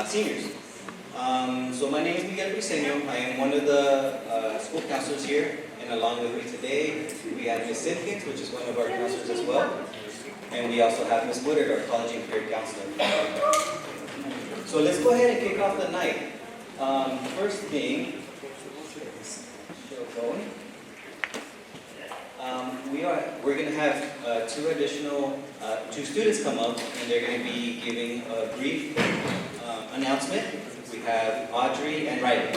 Seniors. So my name is Miguel Briceño. I am one of the school counselors here, and along with me today we have Ms. Simpkins, which is one of our counselors as well, and we also have Ms. Woodard, our college and career counselor. So let's go ahead and kick off the night. First thing, show going. We're going to have two students come up, and they're going to be giving a brief announcement. We have Audrey and Riley.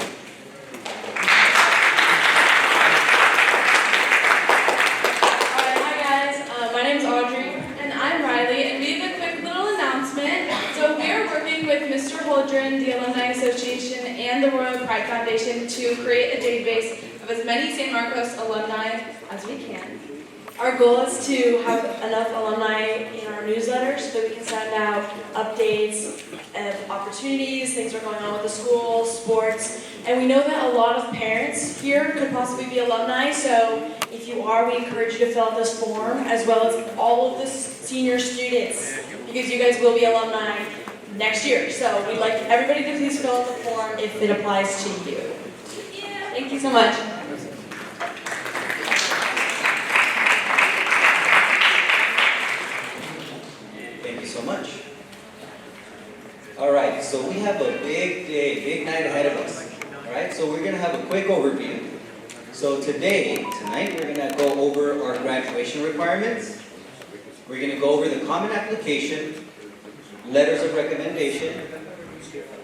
Hi guys, my name's Audrey and I'm Riley, and we have a quick little announcement. So we are working with Mr. Holdren, the Alumni Association, and the Royal Pride Foundation to create a database of as many San Marcos alumni as we can. Our goal is to have enough alumni in our newsletter so that we can send out updates of opportunities, things that are going on with the school, sports, and we know that a lot of parents here could possibly be alumni, so if you are, we encourage you to fill out this form, as well as all of the senior students, because you guys will be alumni next year. So we'd like everybody to please fill out the form if it applies to you. Yeah. Thank you so much. Thank you so much. All right, so we have a big day, big night ahead of us. All right, so we're going to have a quick overview. So tonight, we're going to go over our graduation requirements. We're going to go over the common application, letters of recommendation,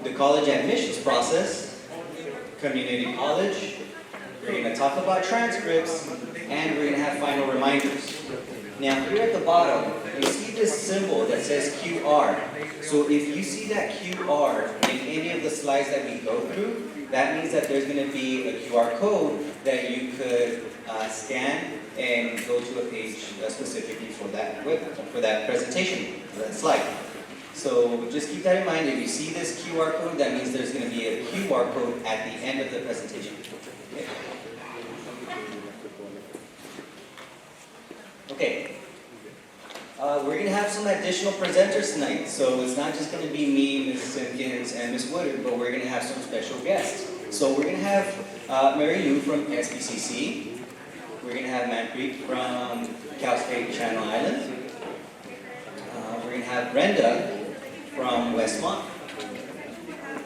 the college admissions process, community college. We're going to talk about transcripts, and we're going to have final reminders. Now here at the bottom, you see this symbol that says QR. So if you see that QR in any of the slides that we go through, that means that there's going to be a QR code that you could scan and go to a page specifically for that presentation, for that slide. So just keep that in mind. If you see this QR code, that means there's going to be a QR code at the end of the presentation. Okay. We're going to have some additional presenters tonight, so it's not just going to be me, Ms. Simpkins, and Ms. Woodard, but we're going to have some special guests. So we're going to have Mary Lou from SBCC. We're going to have Manpreet from Cal State Channel Islands. We're going to have Brenda from Westmont.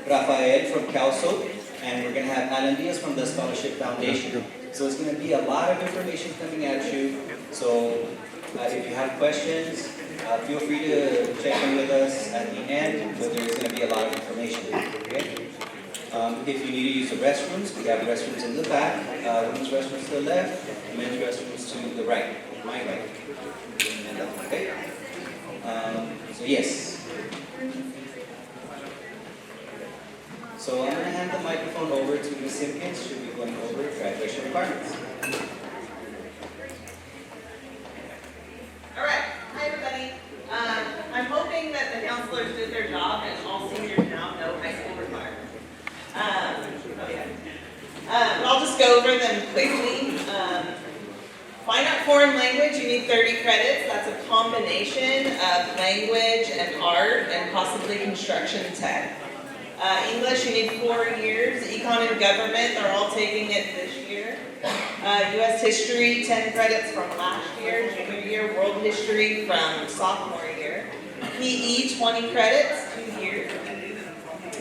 Rafael from Cal Soap. And we're going to have Alan Diaz from the Scholarship Foundation. So it's going to be a lot of information coming at you. So if you have questions, feel free to check in with us at the end, but there's going to be a lot of information. Okay? If you need to use the restrooms, we have restrooms in the back, women's restrooms to the left, men's restrooms to the right, my right. Okay? So yes. So I'm going to hand the microphone over to Ms. Simpkins. She'll be going over graduation requirements. All right. Hi, everybody. I'm hoping that the counselors did their job and all seniors now know high school requirements. But I'll just go over them quickly. Fine art foreign language, you need 30 credits. That's a combination of language and art and possibly construction tech. English, you need 4 years. Econ and government, they're all taking it this year. U.S. history, 10 credits from last year, junior year. World history from sophomore year. PE, 20 credits, 2 years.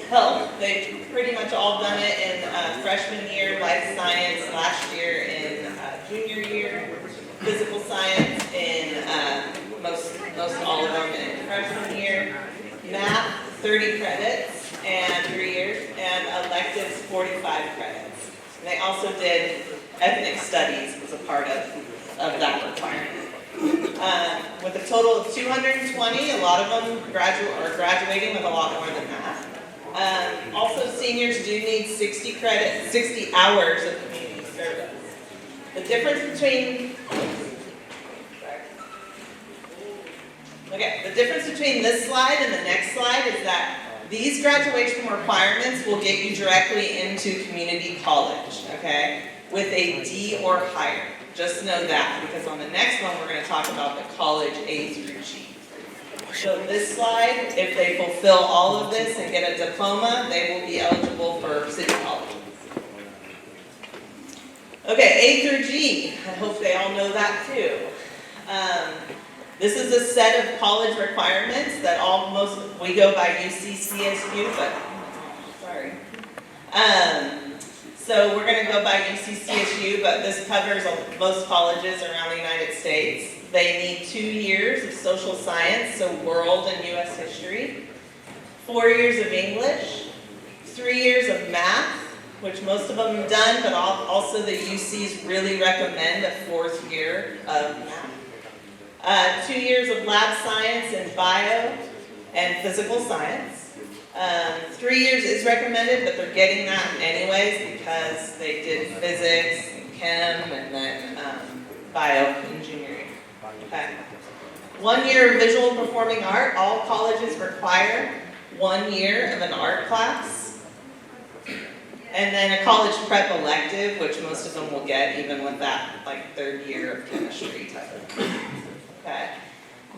Health, they've pretty much all done it in freshman year. Life science last year in junior year. Physical science in most all of them in freshman year. Math, 30 credits and 3 years, and electives 45 credits. And they also did ethnic studies as a part of that requirement. With a total of 220, a lot of them are graduating with a lot more than that. Also, seniors do need 60 credits, 60 hours of community service. The difference between this slide and the next slide is that these graduation requirements will get you directly into community college, okay, with a D or higher. Just know that, because on the next one we're going to talk about the college A through G. So this slide, if they fulfill all of this and get a diploma, they will be eligible for City College. Okay, A through G, I hope they all know that too. This is a set of college requirements that we go by UC-CSU, but, sorry. So we're gonna go by UC-CSU, but this covers most colleges around the United States. They need 2 years of social science, so world and US history, 4 years of English, 3 years of math, which most of them have done, but also the UCs really recommend a 4th year of math. 2 years of lab science and bio and physical science. 3 years is recommended, but they're getting that anyways because they did physics, and chem, and then bioengineering. Okay. 1 year of visual performing art. All colleges require 1 year of an art class. And then a college prep elective, which most of them will get even with that like 3rd year of chemistry type of thing. Okay.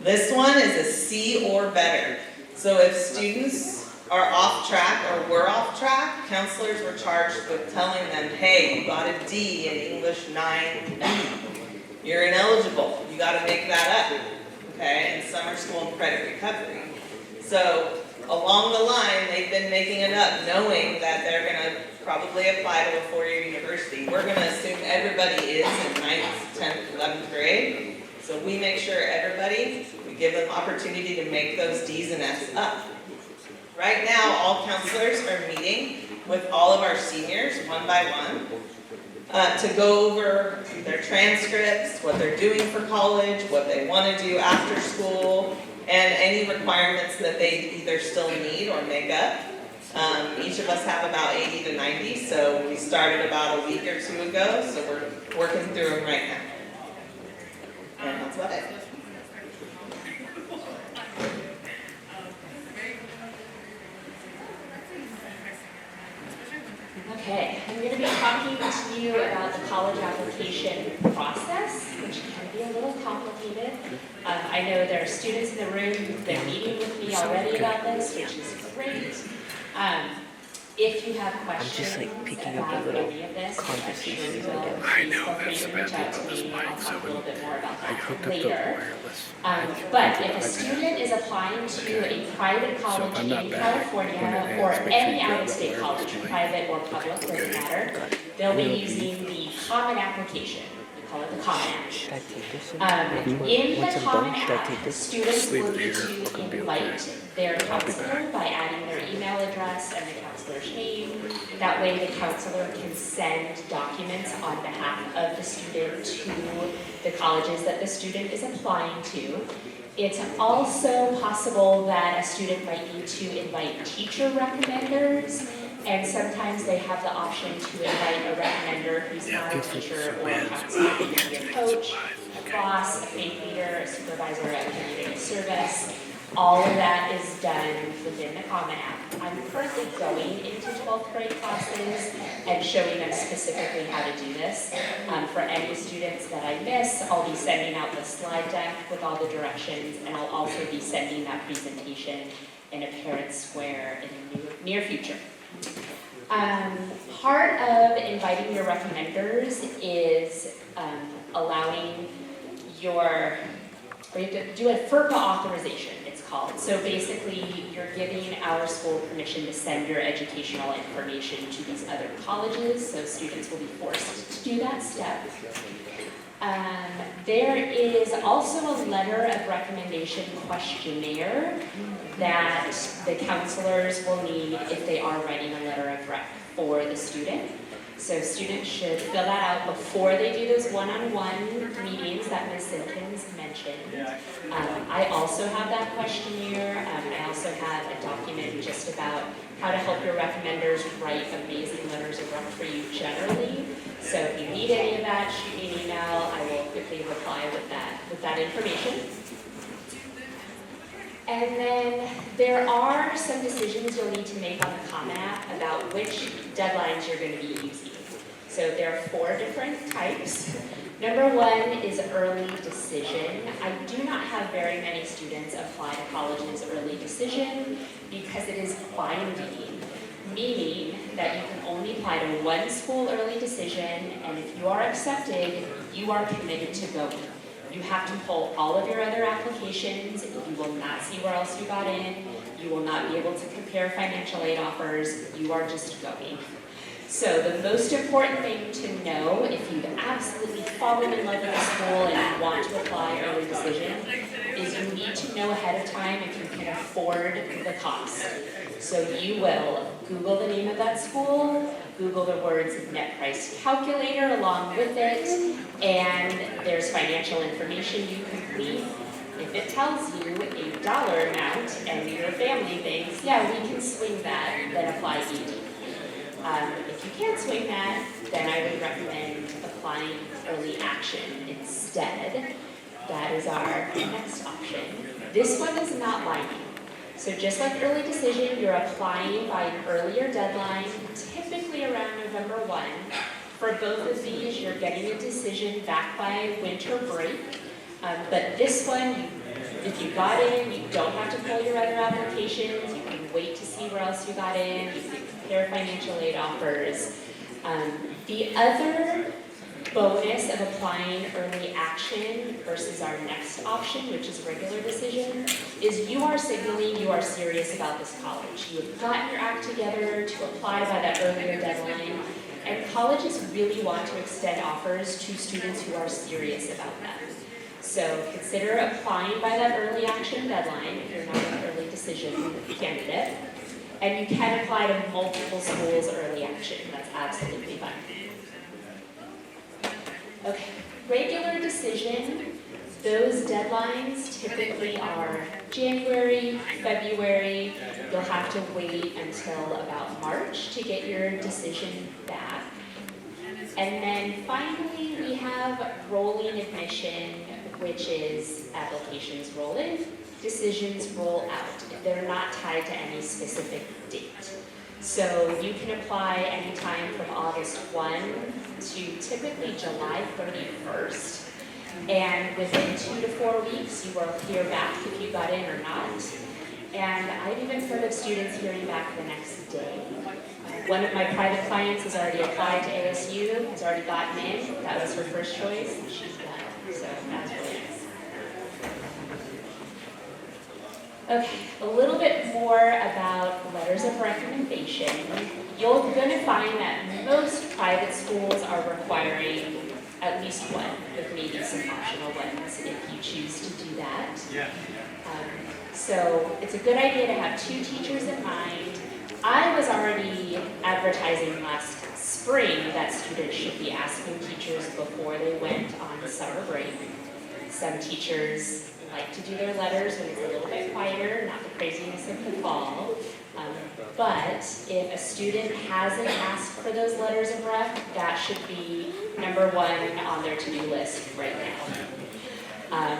This one is a C or better. So if students are off track or were off track, counselors were charged with telling them, hey, you got a D in English 9B. You're ineligible. You got to make that up. Okay, in summer school and credit recovery. So along the line, they've been making it up, knowing that they're going to probably apply to a 4-year university. We're going to assume everybody is in 9th, 10th, 11th grade. So we make sure we give them opportunity to make those D's and F's up. Right now, all counselors are meeting with all of our seniors, one by one, to go over their transcripts, what they're doing for college, what they want to do after school, and any requirements that they either still need or make up. Each of us have about 80 to 90, so we started about a week or 2 ago, so we're working through them right now. And that's about it. Okay, I'm going to be talking to you about the college application process, which can be a little complicated. I know there are students in the room that are meeting with me already about this, which is great. If you have questions about any of this, conversations I'm sure I you will, know, please feel free that's to reach the bad out thing to about this me. I'll mic, so talk a little bit more about I hooked that up the later. wireless. But if a student is applying to a private college I'm not in back. California When it or ends, make sure any you grab out-of-state that college, wireless mic. private or public, doesn't matter, they'll be using the Common Application. We call it the Common App. Should I take this in? In Once the I'm Common done, should I App, take this? students Leave will it need here. to It's gonna be invite okay. their I'll be counselor back. by adding their email address and the counselor's name. That way the counselor can send documents on behalf of the student to the colleges that the student is applying to. It's also possible that a student might need to invite teacher recommenders, and sometimes they have the option to invite a recommender who's not a teacher or a counselor. It can be a coach, a boss, a faith leader, a supervisor at community service. All of that is done within the Common App. I'm currently going into 12th grade classes and showing them specifically how to do this. For any students that I miss, I'll be sending out the slide deck with all the directions, and I'll also be sending that presentation in a parent square in the near future. Part of inviting your recommenders is allowing you have to do a FERPA authorization, it's called. So basically, you're giving our school permission to send your educational information to these other colleges, so students will be forced to do that step. There is also a letter of recommendation questionnaire that the counselors will need if they are writing a letter of rec for the student. So students should fill that out before they do those one-on-one meetings that Ms. Simpkins mentioned. I also have that questionnaire. I also have a document just about how to help your recommenders write amazing letters of rec for you generally. So if you need any of that, shoot me an email. I will quickly reply with that information. And then there are some decisions you'll need to make on the Common App about which deadlines you're going to be using. So there are 4 different types. Number 1 is early decision. I do not have very many students apply to college's early decision because it is binding, meaning that you can only apply to one school early decision, and if you are accepted, you are committed to going. You have to pull all of your other applications, you will not see where else you got in, you will not be able to compare financial aid offers, you are just going. So the most important thing to know if you've absolutely fallen in love with a school and you want to apply early decision is you need to know ahead of time if you can afford the cost. So you will Google the name of that school, Google the words net price calculator along with it, and there's financial information you complete. If it tells you a dollar amount and your family thinks, yeah, we can swing that, then apply ED. If you can't swing that, then I would recommend applying early action instead. That is our next option. This one is not binding. So just like early decision, you're applying by an earlier deadline, typically around November 1. For both of these, you're getting a decision back by winter break. But this one, if you got in, you don't have to pull your other applications. You can wait to see where else you got in. You can compare financial aid offers. The other bonus of applying early action versus our next option, which is regular decision, is you are signaling you are serious about this college. You have gotten your act together to apply by that earlier deadline, and colleges really want to extend offers to students who are serious about them. So consider applying by that early action deadline if you're not an early decision candidate, and you can apply to multiple schools early action. That's absolutely fine. Okay, regular decision, those deadlines typically are January, February. You'll have to wait until about March to get your decision back. And then finally, we have rolling admission, which is applications roll in, decisions roll out. They're not tied to any specific date. So you can apply anytime from August 1 to typically July 31st. And within 2 to 4 weeks, you will hear back if you got in or not. And I've even heard of students hearing back the next day. One of my private clients has already applied to ASU, has already gotten in. That was her first choice, and she's done. So that's really nice. Okay, a little bit more about letters of recommendation. You're going to find that most private schools are requiring at least one, with maybe some optional ones if you choose to do that. Yeah. So it's a good idea to have 2 teachers in mind. I was already advertising last spring that students should be asking teachers before they went on summer break. Some teachers like to do their letters when it's a little bit quieter, not the craziness of the fall. But if a student hasn't asked for those letters of rec, that should be number 1 on their to-do list right now.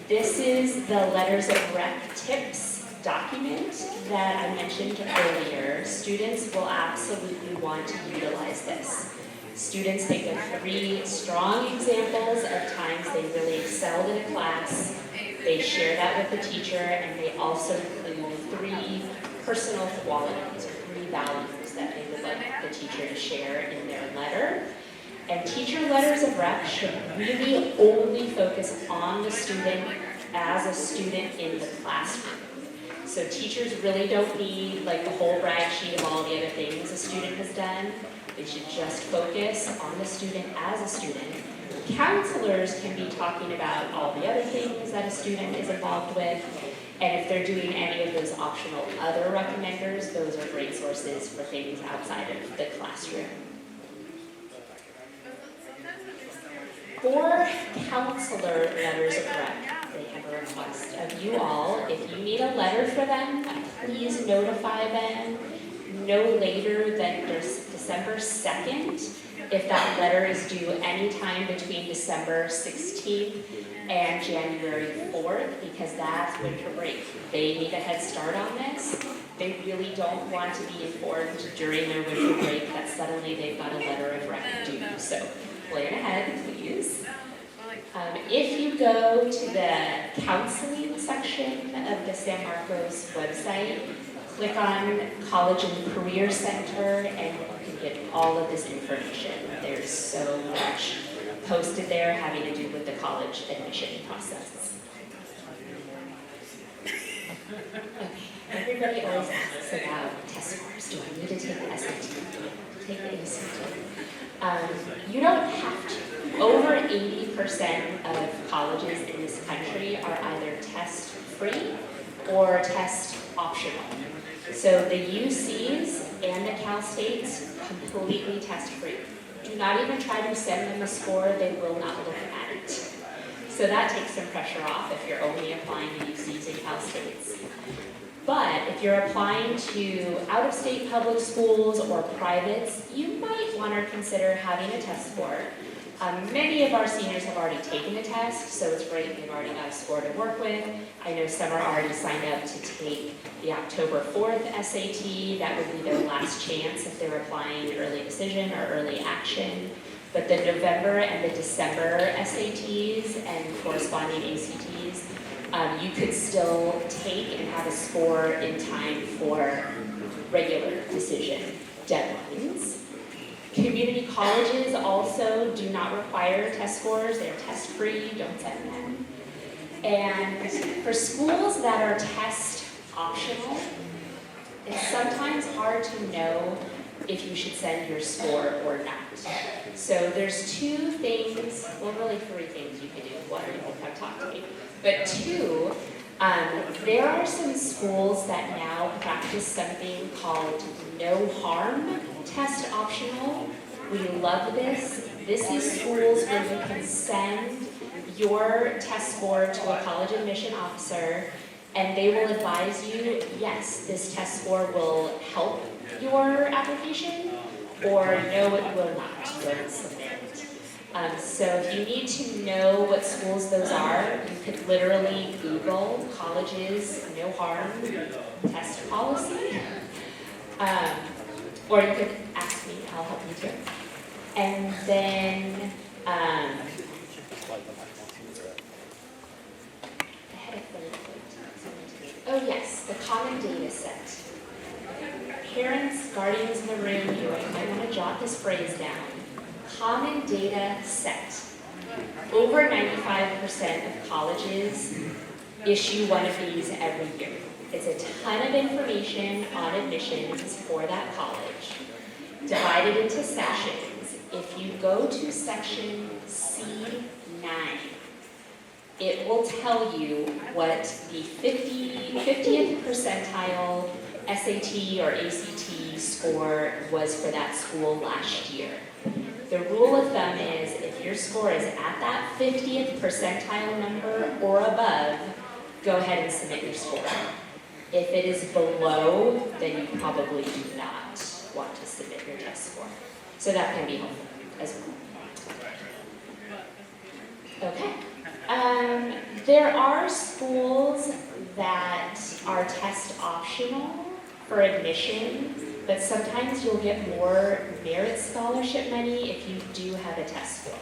This is the letters of rec tips document that I mentioned earlier. Students will absolutely want to utilize this. Students think of 3 strong examples of times they really excelled in a class. They share that with the teacher, and they also include 3 personal qualities, 3 values that they would like the teacher to share in their letter. And teacher letters of rec should really only focus on the student as a student in the classroom. So teachers really don't need like the whole brag sheet of all the other things a student has done. They should just focus on the student as a student. Counselors can be talking about all the other things that a student is involved with. And if they're doing any of those optional other recommenders, those are great sources for things outside of the classroom. For counselor letters of rec, they have a request of you all. If you need a letter for them, please notify them no later than December 2nd. If that letter is due anytime between December 16th and January 4th, because that's winter break. They need a head start on this. They really don't want to be informed during their winter break that suddenly they've got a letter of rec due. So plan ahead, please. If you go to the counseling section of the San Marcos website, click on College and Career Center, and you can get all of this information. There's so much posted there having to do with the college admission process. Okay, everybody always asks about test scores. Do I need to take the SAT? Do I need to take the ACT? You don't have to. Over 80% of colleges in this country are either test-free or test-optional. So the UCs and the Cal States completely test-free. Do not even try to send them a score, they will not look at it. So that takes some pressure off if you're only applying to UCs and Cal States. But if you're applying to out-of-state public schools or privates, you might want to consider having a test score. Many of our seniors have already taken the test, so it's great they've already got a score to work with. I know some are already signed up to take the October 4th SAT. That would be their last chance if they're applying early decision or early action. But the November and the December SATs and corresponding ACTs, you could still take and have a score in time for regular decision deadlines. Community colleges also do not require test scores. They're test-free, don't send them. And for schools that are test optional, it's sometimes hard to know if you should send your score or not. So there's two things, well really three things you can do. One, you can come talk to me. But two, there are some schools that now practice something called no harm test optional. We love this. This is schools where you can send your test score to a college admission officer and they will advise you, yes, this test score will help your application, or no, it will not. Don't submit. So if you need to know what schools those are, you could literally Google colleges, no harm, test policy. Or you could ask me, I'll help you too. And then, oh yes, the common data set. Parents, guardians in the room, you might want to jot this phrase down. Common data set. Over 95% of colleges issue one of these every year. It's a ton of information on admissions for that college, divided into sections. If you go to section C9, it will tell you what the 50th percentile SAT or ACT score was for that school last year. The rule of thumb is if your score is at that 50th percentile number or above, go ahead and submit your score. If it is below, then you probably do not want to submit your test score. So that can be helpful as well. Okay. There are schools that are test optional for admission, but sometimes you'll get more merit scholarship money if you do have a test score.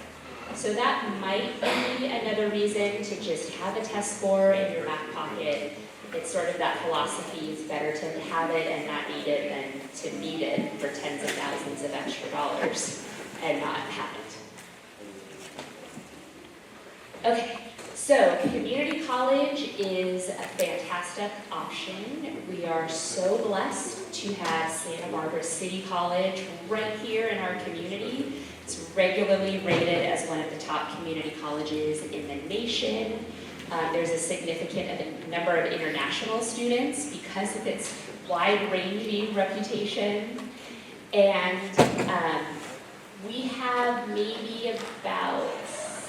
So that might be another reason to just have a test score in your back pocket. It's sort of that philosophy, it's better to have it and not need it than to need it for tens of thousands of extra dollars and not have it. Okay, so community college is a fantastic option. We are so blessed to have Santa Barbara City College right here in our community. It's regularly rated as one of the top community colleges in the nation. There's a significant number of international students because of its wide-ranging reputation. And we have maybe about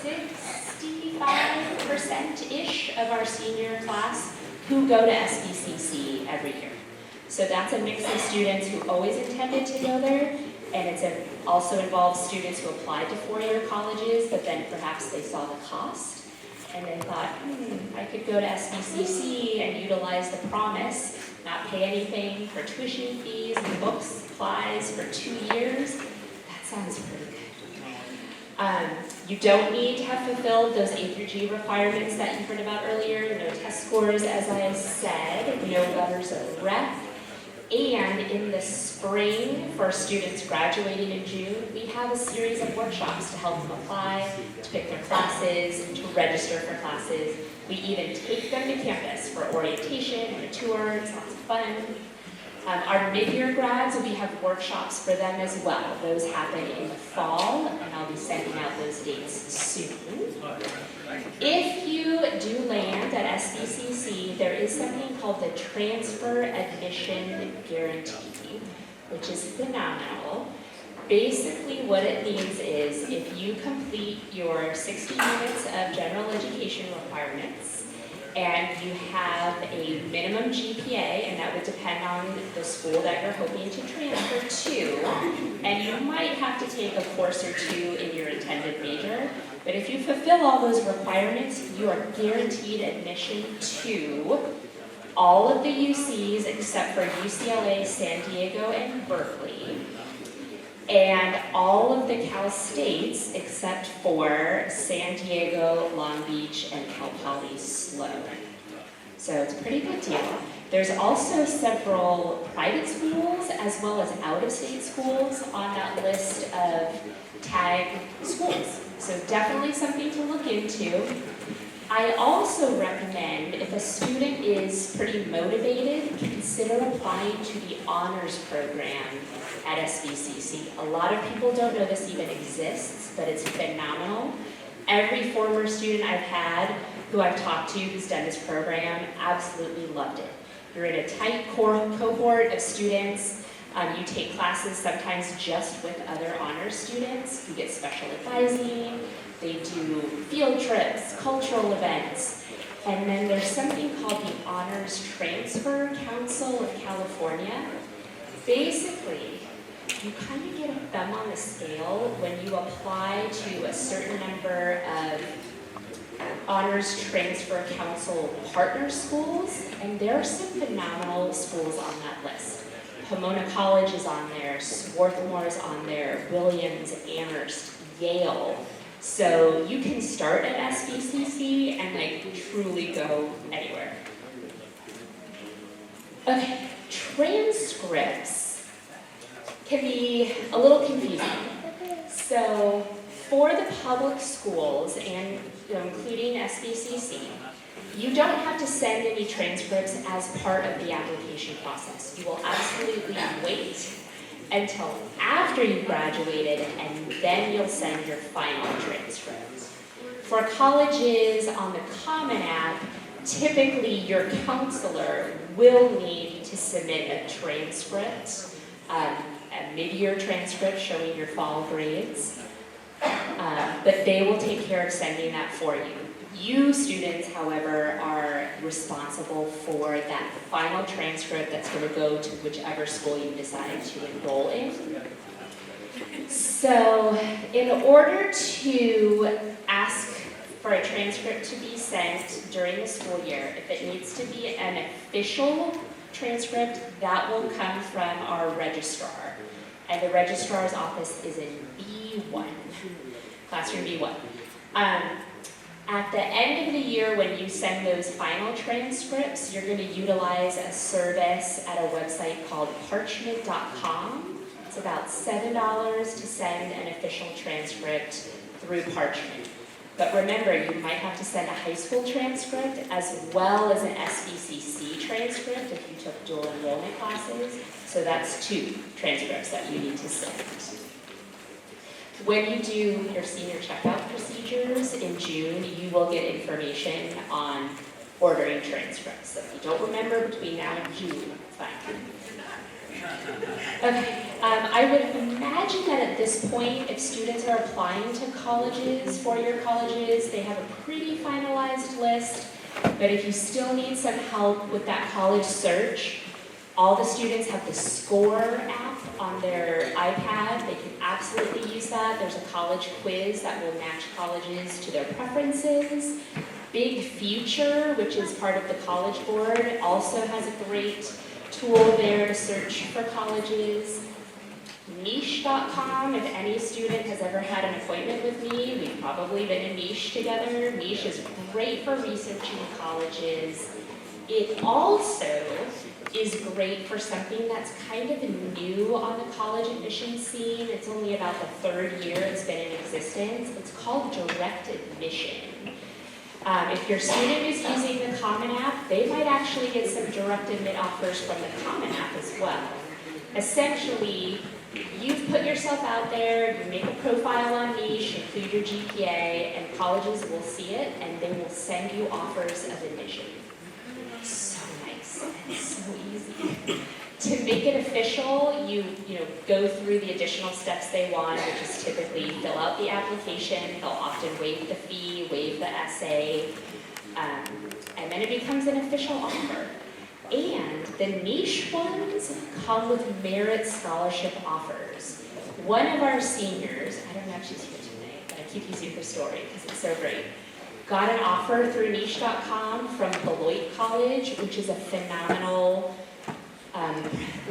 65%-ish of our senior class who go to SBCC every year. So that's a mix of students who always intended to go there, and it also involves students who applied to four-year colleges, but then perhaps they saw the cost and then thought, I could go to SBCC and utilize the promise, not pay anything for tuition fees and books, supplies for 2 years. That sounds pretty good. You don't need to have fulfilled those A through G requirements that you heard about earlier, no test scores, as I said, no letters of rep. And in the spring, for students graduating in June, we have a series of workshops to help them apply, to pick their classes, to register for classes. We even take them to campus for orientation and a tour. It's lots of fun. Our mid-year grads, we have workshops for them as well. Those happen in the fall, and I'll be sending out those dates soon. If you do land at SBCC, there is something called the Transfer Admission Guarantee, which is phenomenal. Basically, what it means is if you complete your 60 units of general education requirements, and you have a minimum GPA, and that would depend on the school that you're hoping to transfer to, and you might have to take a course or two in your intended major, but if you fulfill all those requirements, you are guaranteed admission to all of the UCs except for UCLA, San Diego, and Berkeley, and all of the Cal States except for San Diego, Long Beach, and Cal Poly Sloan. So it's a pretty good deal. There's also several private schools as well as out-of-state schools on that list of tag schools. So definitely something to look into. I also recommend, if a student is pretty motivated, consider applying to the honors program at SBCC. A lot of people don't know this even exists, but it's phenomenal. Every former student I've had who I've talked to who's done this program absolutely loved it. You're in a tight cohort of students. You take classes sometimes just with other honors students. You get special advising. They do field trips, cultural events. And then there's something called the Honors Transfer Council of California. Basically, you kind of get a thumb on the scale when you apply to a certain number of Honors Transfer Council partner schools, and there are some phenomenal schools on that list. Pomona College is on there, Swarthmore is on there, Williams, Amherst, Yale. So you can start at SBCC and truly go anywhere. Okay, transcripts can be a little confusing. So for the public schools, and including SBCC, you don't have to send any transcripts as part of the application process. You will absolutely wait until after you've graduated, and then you'll send your final transcripts. For colleges on the Common App, typically your counselor will need to submit a transcript, a mid-year transcript showing your fall grades, but they will take care of sending that for you. You students, however, are responsible for that final transcript that's going to go to whichever school you decide to enroll in. So, in order to ask for a transcript to be sent during the school year, if it needs to be an official transcript, that will come from our registrar. And the registrar's office is in B1, classroom B1. At the end of the year, when you send those final transcripts, you're going to utilize a service at a website called Parchment.com. It's about $7 to send an official transcript through Parchment. But remember, you might have to send a high school transcript as well as an SBCC transcript if you took dual enrollment classes. So that's 2 transcripts that you need to send. When you do your senior checkout procedures in June, you will get information on ordering transcripts. So if you don't remember between now and June, it's fine. Okay, I would imagine that at this point, if students are applying to colleges, four-year colleges, they have a pretty finalized list. But if you still need some help with that college search, all the students have the SCORE app on their iPad. They can absolutely use that. There's a college quiz that will match colleges to their preferences. Big Future, which is part of the College Board, also has a great tool there to search for colleges. Niche.com, if any student has ever had an appointment with me, we've probably been in Niche together. Niche is great for researching colleges. It also is great for something that's kind of new on the college admissions scene. It's only about the 3rd year it's been in existence. It's called Direct Admission. If your student is using the Common App, they might actually get some direct admit offers from the Common App as well. Essentially, you've put yourself out there, you make a profile on Niche, include your GPA, and colleges will see it, and they will send you offers of admission. So nice and so easy. To make it official, you go through the additional steps they want, which is typically fill out the application. They'll often waive the fee, waive the essay, and then it becomes an official offer. And the Niche ones come with merit scholarship offers. One of our seniors, I don't know if she's here today, but I keep using her story because it's so great, got an offer through Niche.com from Beloit College, which is a phenomenal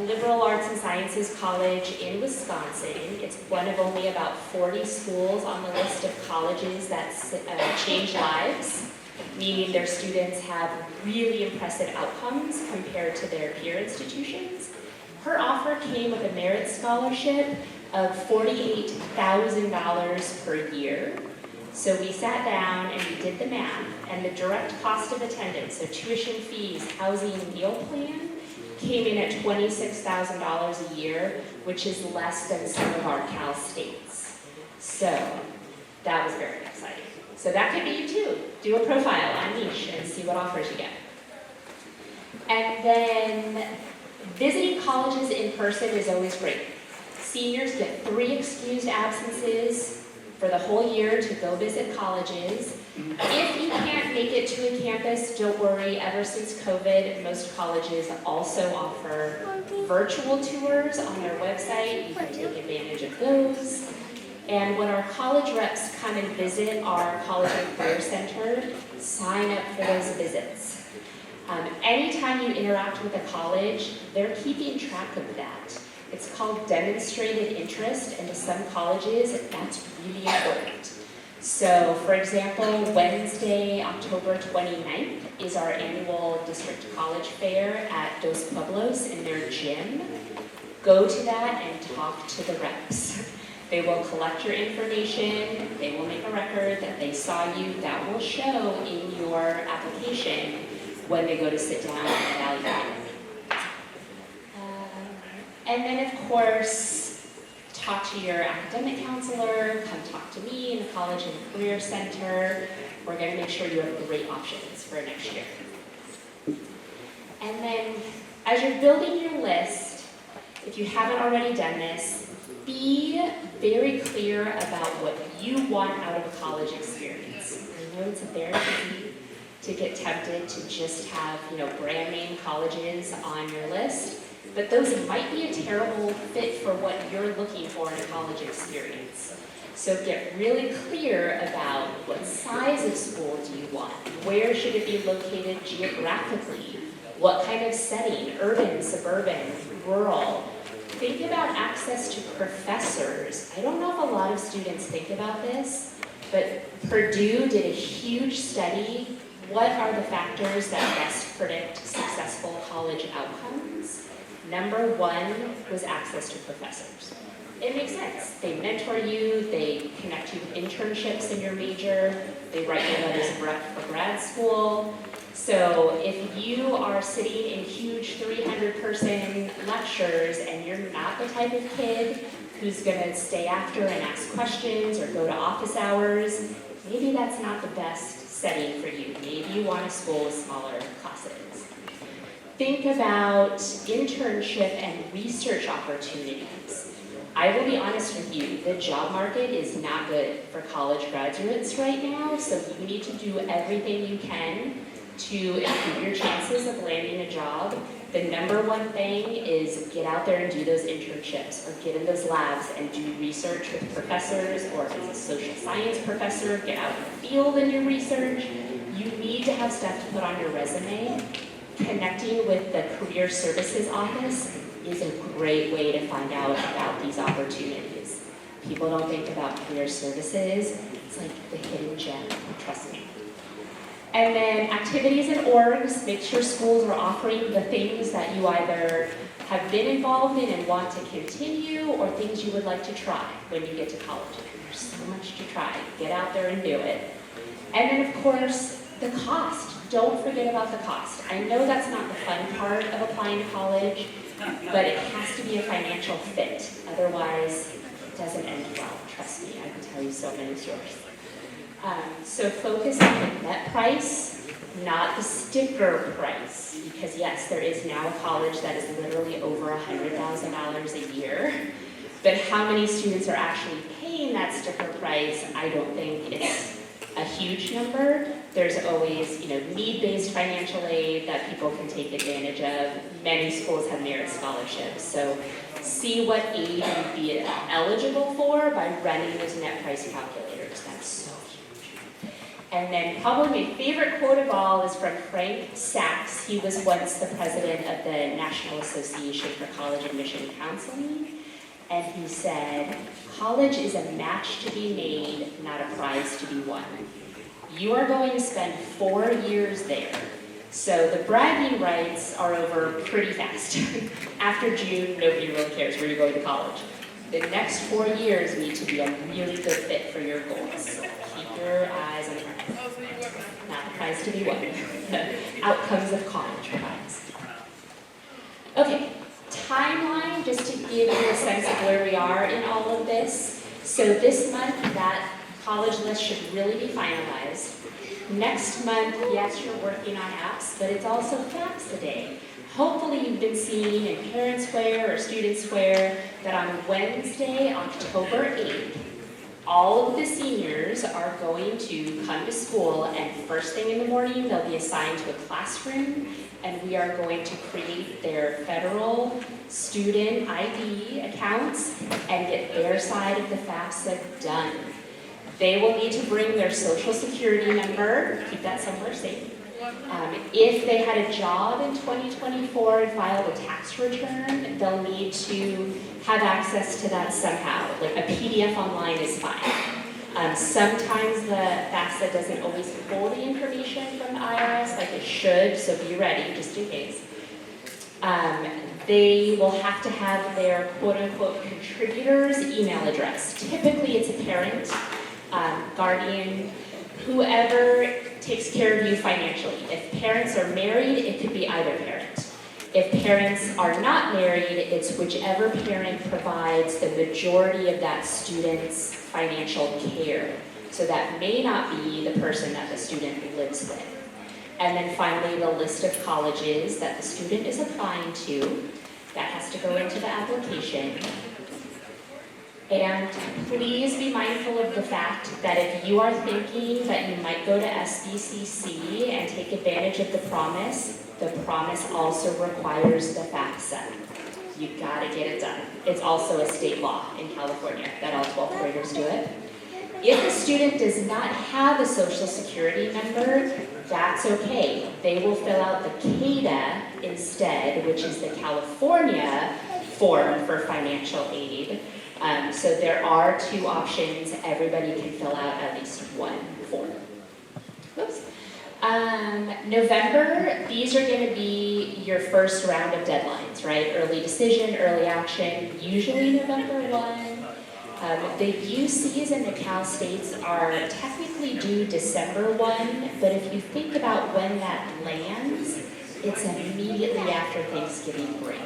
liberal arts and sciences college in Wisconsin. It's one of only about 40 schools on the list of colleges that change lives, meaning their students have really impressive outcomes compared to their peer institutions. Her offer came with a merit scholarship of $48,000 per year. So we sat down and we did the math, and the direct cost of attendance, so tuition fees, housing, and meal plan, came in at $26,000 a year, which is less than some of our Cal states. So that was very exciting. So that could be you too. Do a profile on Niche and see what offers you get. And then visiting colleges in person is always great. Seniors get 3 excused absences for the whole year to go visit colleges. If you can't make it to a campus, don't worry. Ever since COVID, most colleges also offer virtual tours on their website. You can take advantage of those. And when our college reps come and visit our College and Career Center, sign up for those visits. Anytime you interact with a college, they're keeping track of that. It's called demonstrated interest, and to some colleges, that's really important. So, for example, Wednesday, October 29th is our annual district college fair at Dos Pueblos in their gym. Go to that and talk to the reps. They will collect your information, they will make a record that they saw you, that will show in your application when they go to sit down and evaluate. And then, of course, talk to your academic counselor, come talk to me in the College and Career Center. We're going to make sure you have great options for next year. And then, as you're building your list, if you haven't already done this, be very clear about what you want out of a college experience. I know it's very easy to get tempted to just have, brand name colleges on your list, but those might be a terrible fit for what you're looking for in a college experience. So get really clear about what size of school do you want? Where should it be located geographically? What kind of setting? Urban, suburban, rural? Think about access to professors. I don't know if a lot of students think about this, but Purdue did a huge study. What are the factors that best predict successful college outcomes? Number 1 was access to professors. It makes sense. They mentor you, they connect you with internships in your major, they write you letters of rep for grad school. So if you are sitting in huge 300-person lectures and you're not the type of kid who's going to stay after and ask questions or go to office hours, maybe that's not the best setting for you. Maybe you want a school with smaller classes. Think about internship and research opportunities. I will be honest with you, the job market is not good for college graduates right now, so you need to do everything you can to improve your chances of landing a job. The number one thing is get out there and do those internships or get in those labs and do research with professors, or as a social science professor, get out in the field and do research. You need to have stuff to put on your resume. Connecting with the Career Services Office is a great way to find out about these opportunities. People don't think about career services. It's like the hidden gem, trust me. And then activities and orgs, make sure schools are offering the things that you either have been involved in and want to continue, or things you would like to try when you get to college. There's so much to try. Get out there and do it. And then of course, the cost. Don't forget about the cost. I know that's not the fun part of applying to college, but it has to be a financial fit. Otherwise, it doesn't end well. Trust me, I can tell you so many stories. So focus on the net price, not the sticker price, because yes, there is now a college that is literally over $100,000 a year, but how many students are actually paying that sticker price? I don't think it's a huge number. There's always, need-based financial aid that people can take advantage of. Many schools have merit scholarships, so see what aid you'd be eligible for by running those net price calculators. That's so huge. And then probably my favorite quote of all is from Frank Sachs. He was once the president of the National Association for College Admission Counseling. And he said, college is a match to be made, not a prize to be won. You are going to spend 4 years there. So the bragging rights are over pretty fast. After June, nobody really cares where you're going to college. The next 4 years need to be a really good fit for your goals. Keep your eyes on the prize. Not the prize to be won. Outcomes of college prize. Okay. Timeline, just to give you a sense of where we are in all of this. So this month, that college list should really be finalized. Next month, yes, you're working on apps, but it's also FAFSA Day. Hopefully you've been seeing in Parent Square or Student Square that on Wednesday, October 8th, all of the seniors are going to come to school, and first thing in the morning, they'll be assigned to a classroom, and we are going to create their federal student ID accounts and get their side of the FAFSA done. They will need to bring their social security number, keep that somewhere safe. If they had a job in 2024 and filed a tax return, they'll need to have access to that somehow. Like a PDF online is fine. Sometimes the FAFSA doesn't always pull the information from the IRS like it should, so be ready just in case. They will have to have their quote-unquote contributor's email address. Typically it's a parent, guardian, whoever takes care of you financially. If parents are married, it could be either parent. If parents are not married, it's whichever parent provides the majority of that student's financial care. So that may not be the person that the student lives with. And then finally, the list of colleges that the student is applying to. That has to go into the application. And please be mindful of the fact that if you are thinking that you might go to SBCC and take advantage of the promise also requires the FAFSA. You gotta get it done. It's also a state law in California that all 12th graders do it. If a student does not have a social security number, that's okay. They will fill out the CADA instead, which is the California form for financial aid. So there are 2 options. Everybody can fill out at least one form. Oops. November, these are going to be your first round of deadlines, right? Early decision, early action, usually November 1. The UCs and the Cal States are technically due December 1, but if you think about when that lands, it's immediately after Thanksgiving break.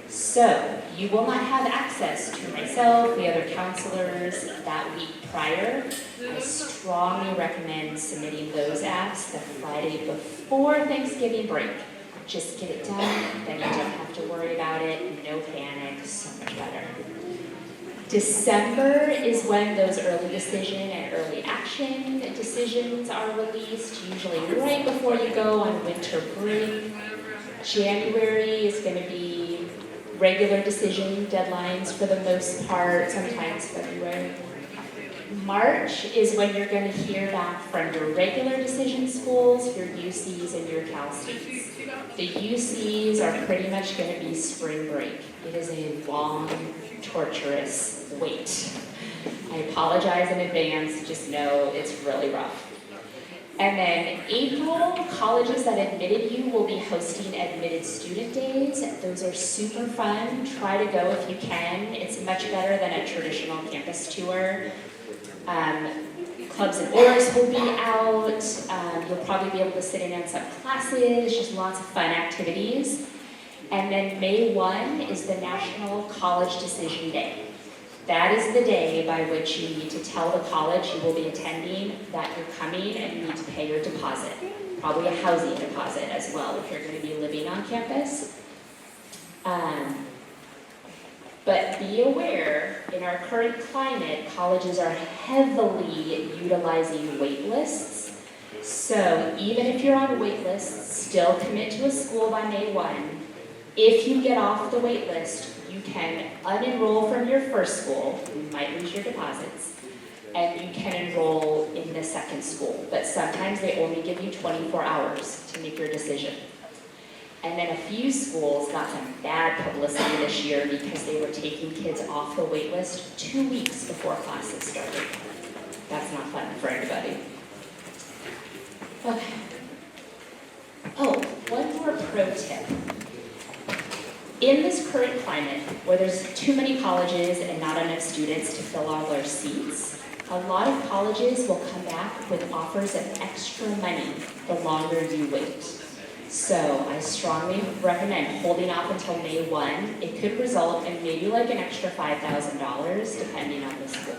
So, you will not have access to myself, the other counselors that week prior. I strongly recommend submitting those apps the Friday before Thanksgiving break. Just get it done, then you don't have to worry about it, no panic, so much better. December is when those early decision and early action decisions are released, usually right before you go on winter break. January is going to be regular decision deadlines for the most part, sometimes February. March is when you're going to hear back from your regular decision schools, your UCs, and your CalSTs. The UCs are pretty much going to be spring break. It is a long, torturous wait. I apologize in advance, just know it's really rough. And then April, colleges that admitted you will be hosting admitted student days. Those are super fun. Try to go if you can. It's much better than a traditional campus tour. Clubs and oars will be out. You'll probably be able to sit in on some classes, just lots of fun activities. And then May 1 is the National College Decision Day. That is the day by which you need to tell the college you will be attending that you're coming and you need to pay your deposit. Probably a housing deposit as well if you're going to be living on campus. But be aware, in our current climate, colleges are heavily utilizing wait lists. So even if you're on wait lists, still commit to a school by May 1. If you get off the wait list, you can unenroll from your first school, you might lose your deposits, and you can enroll in the second school. But sometimes they only give you 24 hours to make your decision. And then a few schools got some bad publicity this year because they were taking kids off the wait list 2 weeks before classes started. That's not fun for anybody. Okay. Oh, one more pro tip. In this current climate, where there's too many colleges and not enough students to fill all their seats, a lot of colleges will come back with offers of extra money the longer you wait. So I strongly recommend holding off until May 1. It could result in maybe like an extra $5,000 depending on the school.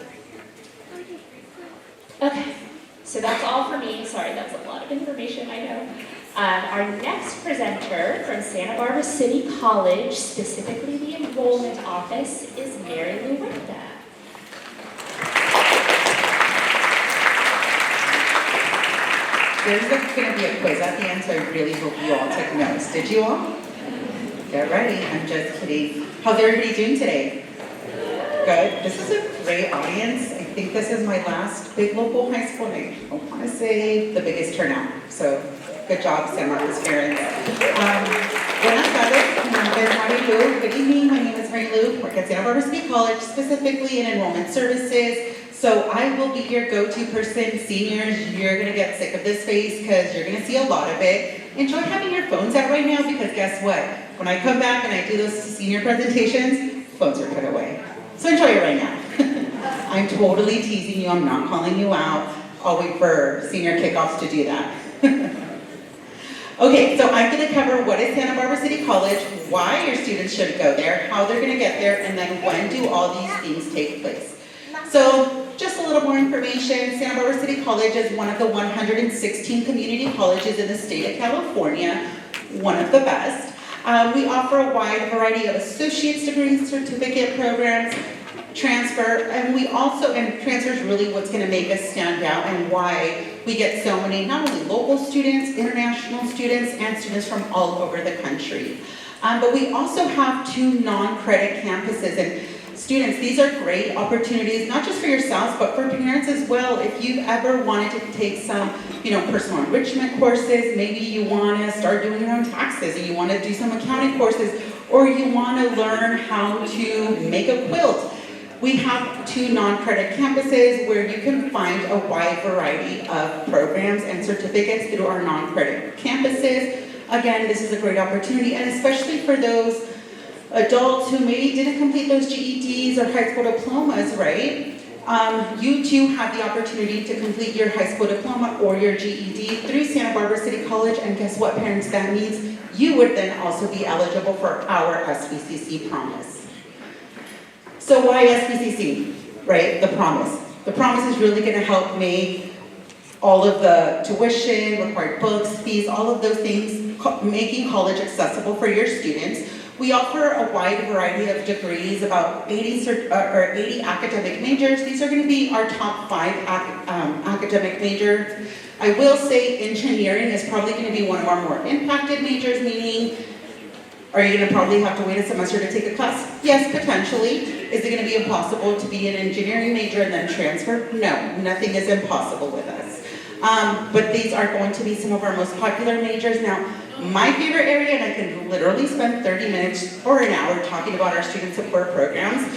Okay, so that's all for me. Sorry, that's a lot of information, I know. Our next presenter from Santa Barbara City College, specifically the enrollment office, is Mary Lou Huerta. There's going to be a quiz at the end, so I really hope you all took notes. Did you all? Get ready. I'm just kidding. How's everybody doing today? Good. This is a great audience. I think this is my last big local high school, and I don't want to say the biggest turnout. So good job, San Marcos parents. Buenas tardes. My name is Mary Lou. Good evening. My name is Mary Lou. Work at Santa Barbara City College, specifically in enrollment services. So I will be your go-to person. Seniors, you're going to get sick of this face because you're going to see a lot of it. Enjoy having your phones out right now because guess what? When I come back and I do those senior presentations, phones are put away. So enjoy it right now. I'm totally teasing you. I'm not calling you out. I'll wait for senior kickoffs to do that. Okay, so I'm going to cover what is Santa Barbara City College, why your students should go there, how they're going to get there, and then when do all these things take place. So just a little more information. Santa Barbara City College is one of the 116 community colleges in the state of California, one of the best. We offer a wide variety of associate's degrees, certificate programs, transfer, and we also, and transfer is really what's going to make us stand out and why we get so many, not only local students, international students, and students from all over the country. But we also have 2 non-credit campuses, and students, these are great opportunities, not just for yourselves, but for parents as well. If you've ever wanted to take some, personal enrichment courses, maybe you want to start doing your own taxes, and you want to do some accounting courses, or you want to learn how to make a quilt. We have 2 non-credit campuses where you can find a wide variety of programs and certificates through our non-credit campuses. Again, this is a great opportunity, and especially for those adults who maybe didn't complete those GEDs or high school diplomas, right? You too have the opportunity to complete your high school diploma or your GED through Santa Barbara City College, and guess what, parents? That means you would then also be eligible for our SBCC Promise. So why SBCC, right? The Promise. The Promise is really going to help make all of the tuition, required books, fees, all of those things, making college accessible for your students. We offer a wide variety of degrees, about 80 academic majors. These are going to be our top 5 academic majors. I will say engineering is probably going to be one of our more impacted majors, meaning Are you gonna probably have to wait a semester to take a class? Yes, potentially. Is it gonna be impossible to be an engineering major and then transfer? No, nothing is impossible with us. But these are going to be some of our most popular majors. Now, my favorite area, and I can literally spend 30 minutes or an hour talking about our student support programs,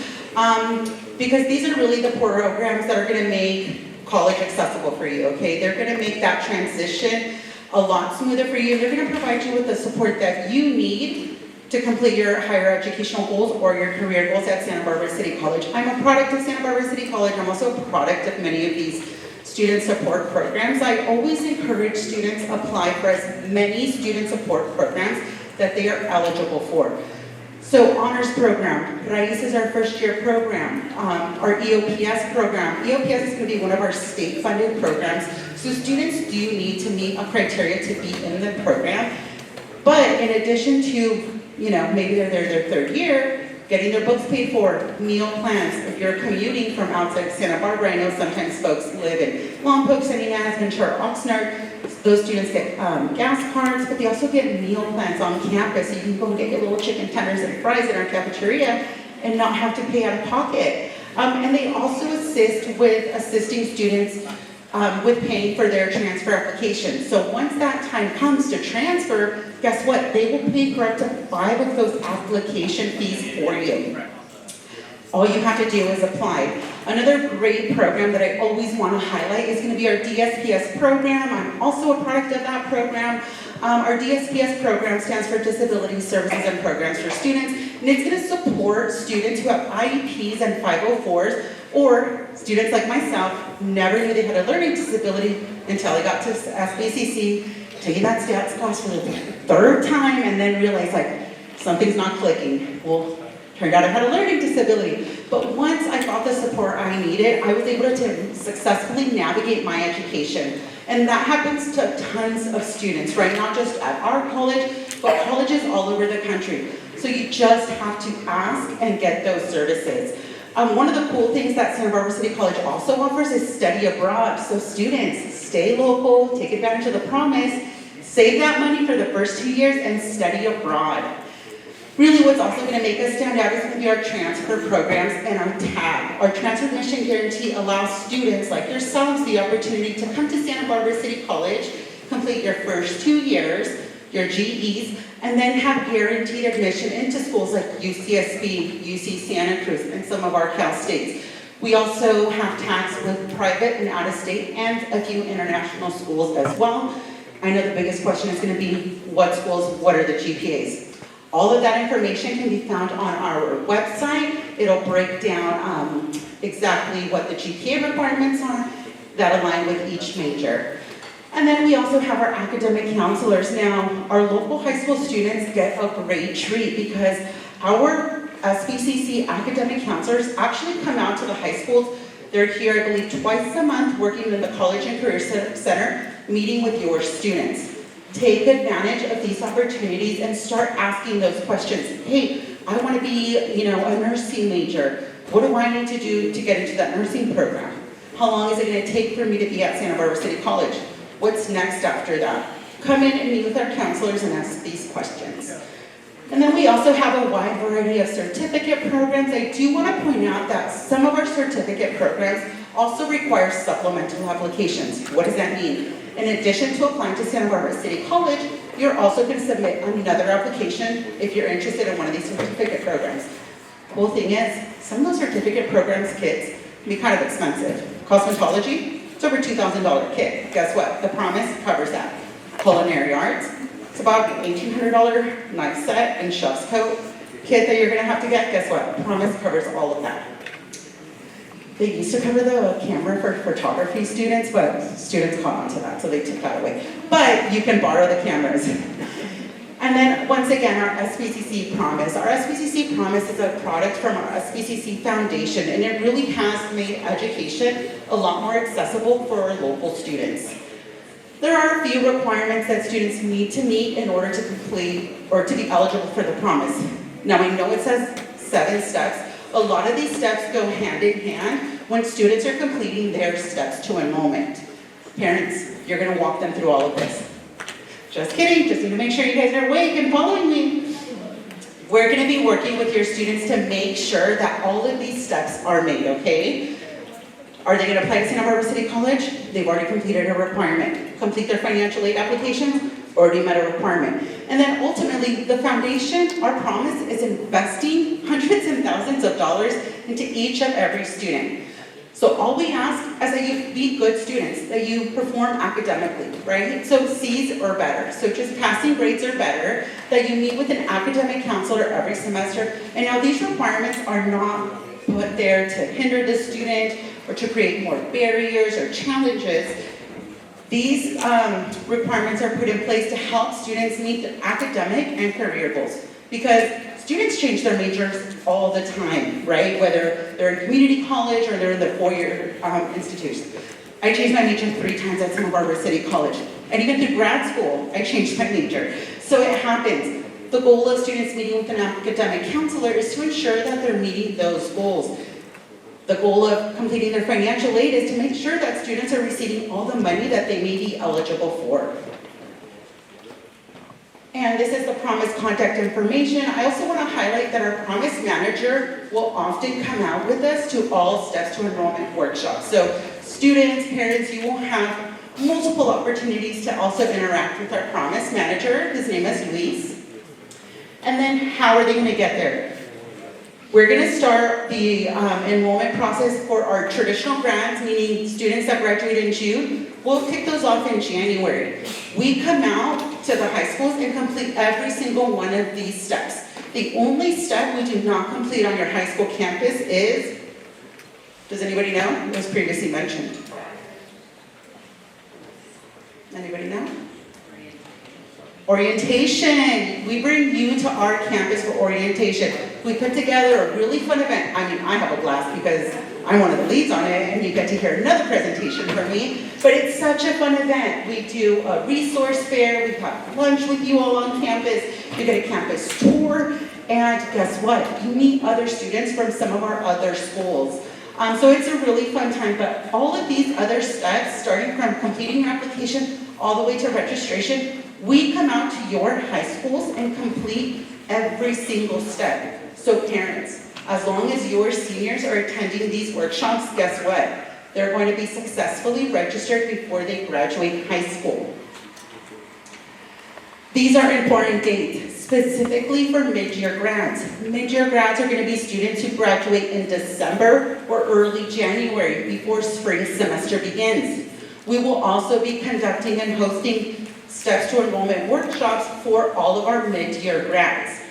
because these are really the programs that are gonna make college accessible for you, okay? They're gonna make that transition a lot smoother for you. They're gonna provide you with the support that you need to complete your higher educational goals or your career goals at Santa Barbara City College. I'm a product of Santa Barbara City College. I'm also a product of many of these student support programs. I always encourage students apply for as many student support programs that they are eligible for. So honors program, Raiz is our first year program. Our EOPS program, EOPS is gonna be one of our state funded programs. So students do need to meet a criteria to be in the program. But in addition to, maybe they're their third year, getting their books paid for, meal plans. If you're commuting from outside Santa Barbara, I know sometimes folks live in Lompoc, St. Anne's, Ventura, Oxnard. Those students get gas cards, but they also get meal plans on campus. You can go get your little chicken tenders and fries in our cafeteria and not have to pay out of pocket. And they also assist with assisting students with paying for their transfer application. So once that time comes to transfer, guess what? They will pay for up to 5 of those application fees for you. All you have to do is apply. Another great program that I always want to highlight is going to be our DSPS program. I'm also a product of that program. Our DSPS program stands for Disability Services and Programs for Students, and it's going to support students who have IEPs and 504s, or students like myself never knew they had a learning disability until I got to SBCC, taking that stats class for the third time, and then realized something's not clicking. Well, turned out I had a learning disability. But once I got the support I needed, I was able to successfully navigate my education. And that happens to tons of students, right? Not just at our college, but colleges all over the country. So you just have to ask and get those services. One of the cool things that Santa Barbara City College also offers is study abroad. So students, stay local, take advantage of the promise, save that money for the first 2 years and study abroad. Really, what's also going to make us stand out is going to be our transfer programs and our TAG. Our Transfer Admission Guarantee allows students like yourselves the opportunity to come to Santa Barbara City College, complete your first 2 years, your GEs, and then have guaranteed admission into schools like UCSB, UC Santa Cruz, and some of our Cal States. We also have tags with private and out-of-state and a few international schools as well. I know the biggest question is going to be what schools, what are the GPAs? All of that information can be found on our website. It'll break down exactly what the GPA requirements are that align with each major. And then we also have our academic counselors. Now, our local high school students get a great treat because our SBCC academic counselors actually come out to the high schools. They're here, I believe, twice a month working in the College and Career Center, meeting with your students. Take advantage of these opportunities and start asking those questions. Hey, I want to be, a nursing major. What do I need to do to get into that nursing program? How long is it going to take for me to be at Santa Barbara City College? What's next after that? Come in and meet with our counselors and ask these questions. And then we also have a wide variety of certificate programs. I do want to point out that some of our certificate programs also require supplemental applications. What does that mean? In addition to applying to Santa Barbara City College, you're also going to submit another application if you're interested in one of these certificate programs. Cool thing is, some of those certificate programs kits can be kind of expensive. Cosmetology, it's over $2,000 kit. Guess what? The Promise covers that. Culinary arts, it's about an $1,800 knife set and chef's coat kit that you're going to have to get. Guess what? Promise covers all of that. They used to cover the camera for photography students, but students caught on to that, so they took that away. But you can borrow the cameras. And then, once again, our SBCC Promise. Our SBCC Promise is a product from our SBCC Foundation, and it really has made education a lot more accessible for our local students. There are a few requirements that students need to meet in order to complete or to be eligible for the Promise. Now, I know it says 7 steps. A lot of these steps go hand in hand when students are completing their steps to enrollment. Parents, you're going to walk them through all of this. Just kidding, just need to make sure you guys are awake and following me. We're gonna be working with your students to make sure that all of these steps are made, okay? Are they gonna apply to Santa Barbara City College? They've already completed a requirement. Complete their financial aid applications? Already met a requirement. And then ultimately, the foundation, our promise is investing hundreds and thousands of dollars into each of every student. So all we ask is that you be good students, that you perform academically, right? So C's or better. So just passing grades are better, that you meet with an academic counselor every semester. And now these requirements are not put there to hinder the student or to create more barriers or challenges. These requirements are put in place to help students meet their academic and career goals. Because students change their majors all the time, right? Whether they're in community college or they're in the four-year institution. I changed my major 3 times at Santa Barbara City College. And even through grad school, I changed my major. So it happens. The goal of students meeting with an academic counselor is to ensure that they're meeting those goals. The goal of completing their financial aid is to make sure that students are receiving all the money that they may be eligible for. And this is the Promise contact information. I also want to highlight that our Promise manager will often come out with us to all steps to enrollment workshops. So students, parents, you will have multiple opportunities to also interact with our Promise manager. His name is Luis. And then how are they going to get there? We're going to start the enrollment process for our traditional grads, meaning students that graduate in June. We'll kick those off in January. We come out to the high schools and complete every single one of these steps. The only step we do not complete on your high school campus is, does anybody know? It was previously mentioned. Anybody know? Orientation. We bring you to our campus for orientation. We put together a really fun event. I mean, I have a blast because I'm one of the leads on it, and you get to hear another presentation from me. But it's such a fun event. We do a resource fair. We have lunch with you all on campus. You get a campus tour. And guess what? You meet other students from some of our other schools. So it's a really fun time. But all of these other steps, starting from completing your application all the way to registration, we come out to your high schools and complete every single step. So parents, as long as your seniors are attending these workshops, guess what? They're going to be successfully registered before they graduate high school. These are important dates, specifically for mid-year grads. Mid-year grads are going to be students who graduate in December or early January before spring semester begins. We will also be conducting and hosting steps to enrollment workshops for all of our mid-year grads.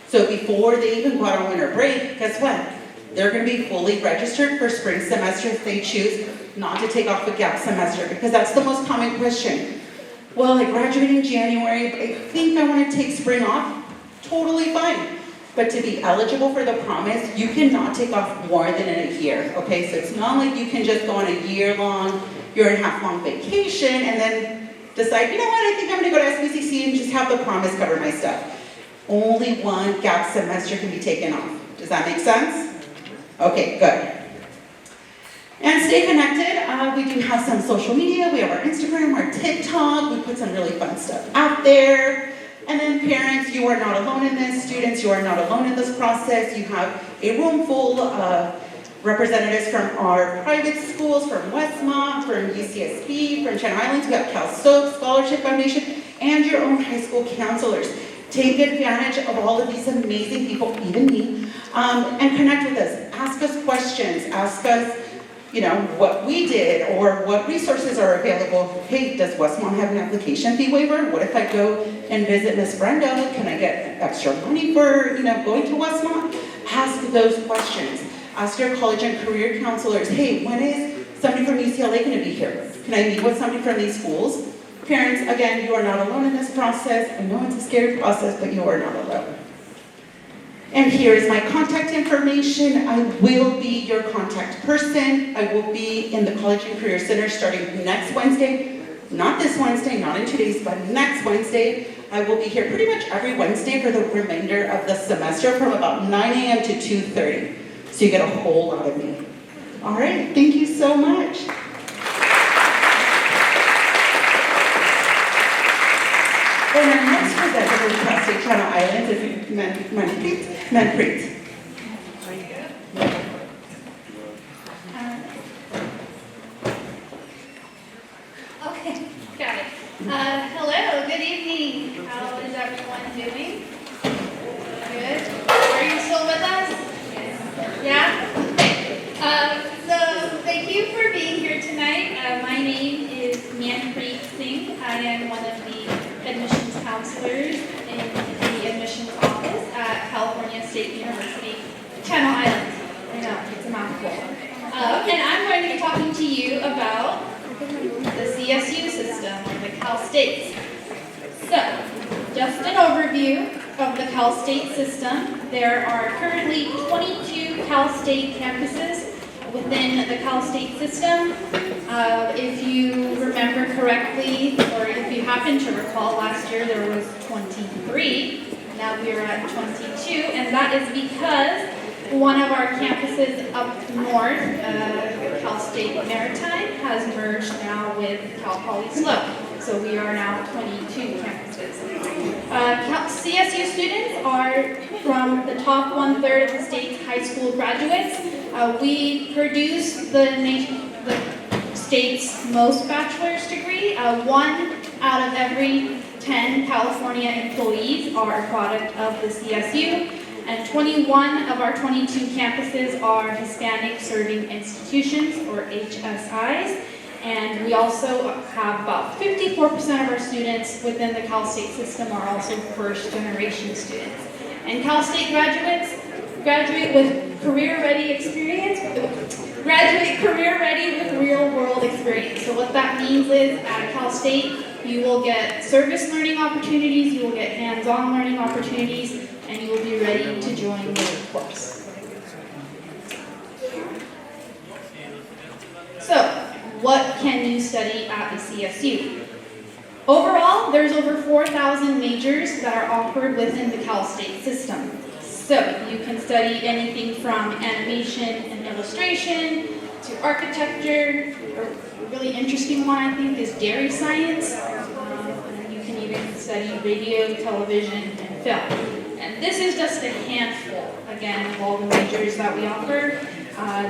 So before they even go out on winter break, guess what? They're going to be fully registered for spring semester if they choose not to take off a gap semester, because that's the most common question. Well, I graduated in January, but I think I want to take spring off. Totally fine. But to be eligible for the Promise, you cannot take off more than in a year, okay? So it's not like you can just go on a year-long, year-and-a-half-long vacation and then decide, you know what, I think I'm going to go to SBCC and just have the Promise cover my stuff. Only one gap semester can be taken off. Does that make sense? Okay, good. And stay connected. We do have some social media. We have our Instagram, our TikTok. We put some really fun stuff out there. And then parents, you are not alone in this. Students, you are not alone in this process. You have a room full of representatives from our private schools, from Westmont, from UCSB, from Channel Islands. We have Cal Soap, Scholarship Foundation, and your own high school counselors. Take advantage of all of these amazing people, even me, and connect with us. Ask us questions. Ask us, you know, what we did or what resources are available. Hey, does Westmont have an application fee waiver? What if I go and visit Miss Brenda? Can I get extra money for, going to Westmont? Ask those questions. Ask your college and career counselors, hey, when is somebody from UCLA going to be here? Can I meet with somebody from these schools? Parents, again, you are not alone in this process. I know it's a scary process, but you are not alone. And here is my contact information. I will be your contact person. I will be in the College and Career Center starting next Wednesday. Not this Wednesday, not in 2 days, but next Wednesday. I will be here pretty much every Wednesday for the remainder of the semester from about 9 a.m. to 2:30. So you get a whole lot of me. All right, thank you so much. And our next Representative of State Channel Islands is Manpreet. Okay, got it. Hello, good evening. How is everyone doing? Good. Are you still with us? Yeah? So thank you for being here tonight. My name is Manpreet Singh. I am one of the admissions counselors in the admissions office at California State University, Channel Islands. I know, it's a mouthful. And I'm going to be talking to you about the CSU system, or the Cal States. So, just an overview of the Cal State system. There are currently 22 Cal State campuses within the Cal State system. If you remember correctly, or if you happen to recall, last year there was 23. Now we are at 22, and that is because one of our campuses up north, Cal State Maritime, has merged now with Cal Poly Sloan. So we are now 22 campuses. CSU students are from the top 1/3 of the state's high school graduates. We produce the state's most bachelor's degree. 1 out of every 10 California employees are a product of the CSU. And 21 of our 22 campuses are Hispanic Serving Institutions, or HSIs. And we also have about 54% of our students within the Cal State system are also first-generation students. And Cal State graduates graduate with career-ready experience, graduate career-ready with real-world experience. So what that means is, at Cal State, you will get service learning opportunities, you will get hands-on learning opportunities, and you will be ready to join the workforce. So, what can you study at the CSU? Overall, there's over 4,000 majors that are offered within the Cal State system. So, you can study anything from animation and illustration to architecture. A really interesting one, I think, is dairy science. And you can even study radio, television, and film. And this is just a handful, again, of all the majors that we offer.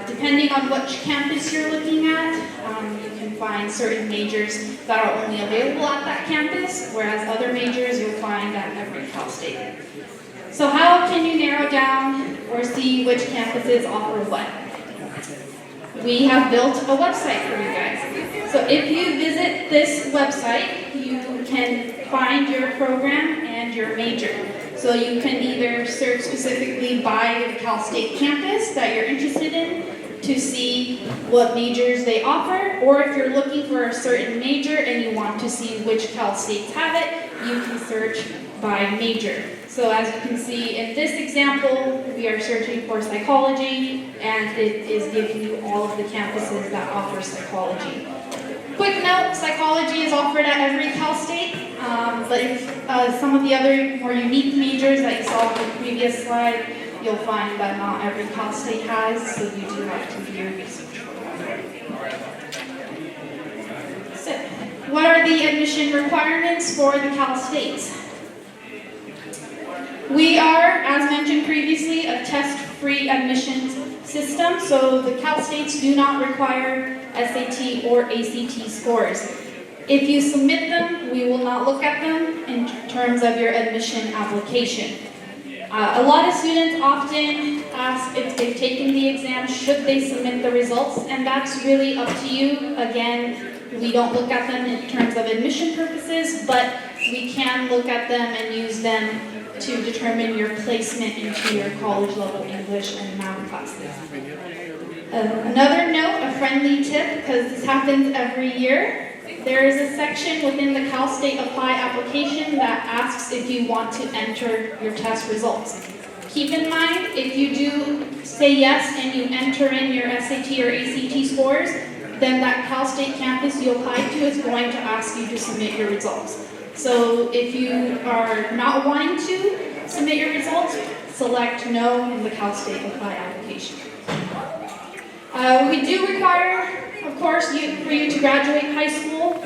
Depending on which campus you're looking at, you can find certain majors that are only available at that campus, whereas other majors you'll find at every Cal State. So how can you narrow down or see which campuses offer what? We have built a website for you guys. So if you visit this website, you can find your program and your major. So you can either search specifically by the Cal State campus that you're interested in to see what majors they offer, or if you're looking for a certain major and you want to see which Cal States have it, you can search by major. So as you can see in this example, we are searching for psychology, and it is giving you all of the campuses that offer psychology. Quick note, psychology is offered at every Cal State, but if, some of the other more unique majors that you saw on the previous slide, you'll find that not every Cal State has, so you do have to do your research for that. So, what are the admission requirements for the Cal States? We are, as mentioned previously, a test-free admissions system, so the Cal States do not require SAT or ACT scores. If you submit them, we will not look at them in terms of your admission application. A lot of students often ask if they've taken the exam, should they submit the results, and that's really up to you. Again, we don't look at them in terms of admission purposes, but we can look at them and use them to determine your placement into your college level English and math classes. Another note, a friendly tip, because this happens every year, there is a section within the Cal State Apply application that asks if you want to enter your test results. Keep in mind, if you do say yes and you enter in your SAT or ACT scores, then that Cal State campus you apply to is going to ask you to submit your results. So if you are not wanting to submit your results, select no in the Cal State Apply application. We do require, of course, for you to graduate high school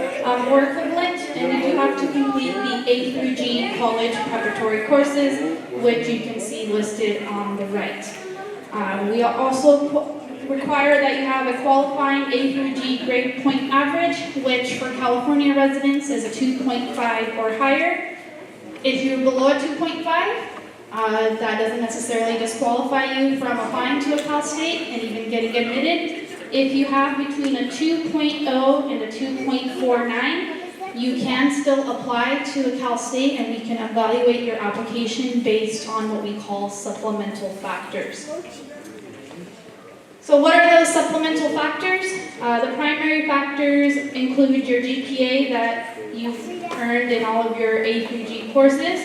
or equivalent and you do have to complete the A through G college preparatory courses, which you can see listed on the right. We also require that you have a qualifying A through G grade point average, which for California residents is a 2.5 or higher. If you're below a 2.5, that doesn't necessarily disqualify you from applying to a Cal State and even getting admitted. If you have between a 2.0 and a 2.49, you can still apply to a Cal State and we can evaluate your application based on what we call supplemental factors. So what are those supplemental factors? The primary factors include your GPA that you've earned in all of your A through G courses,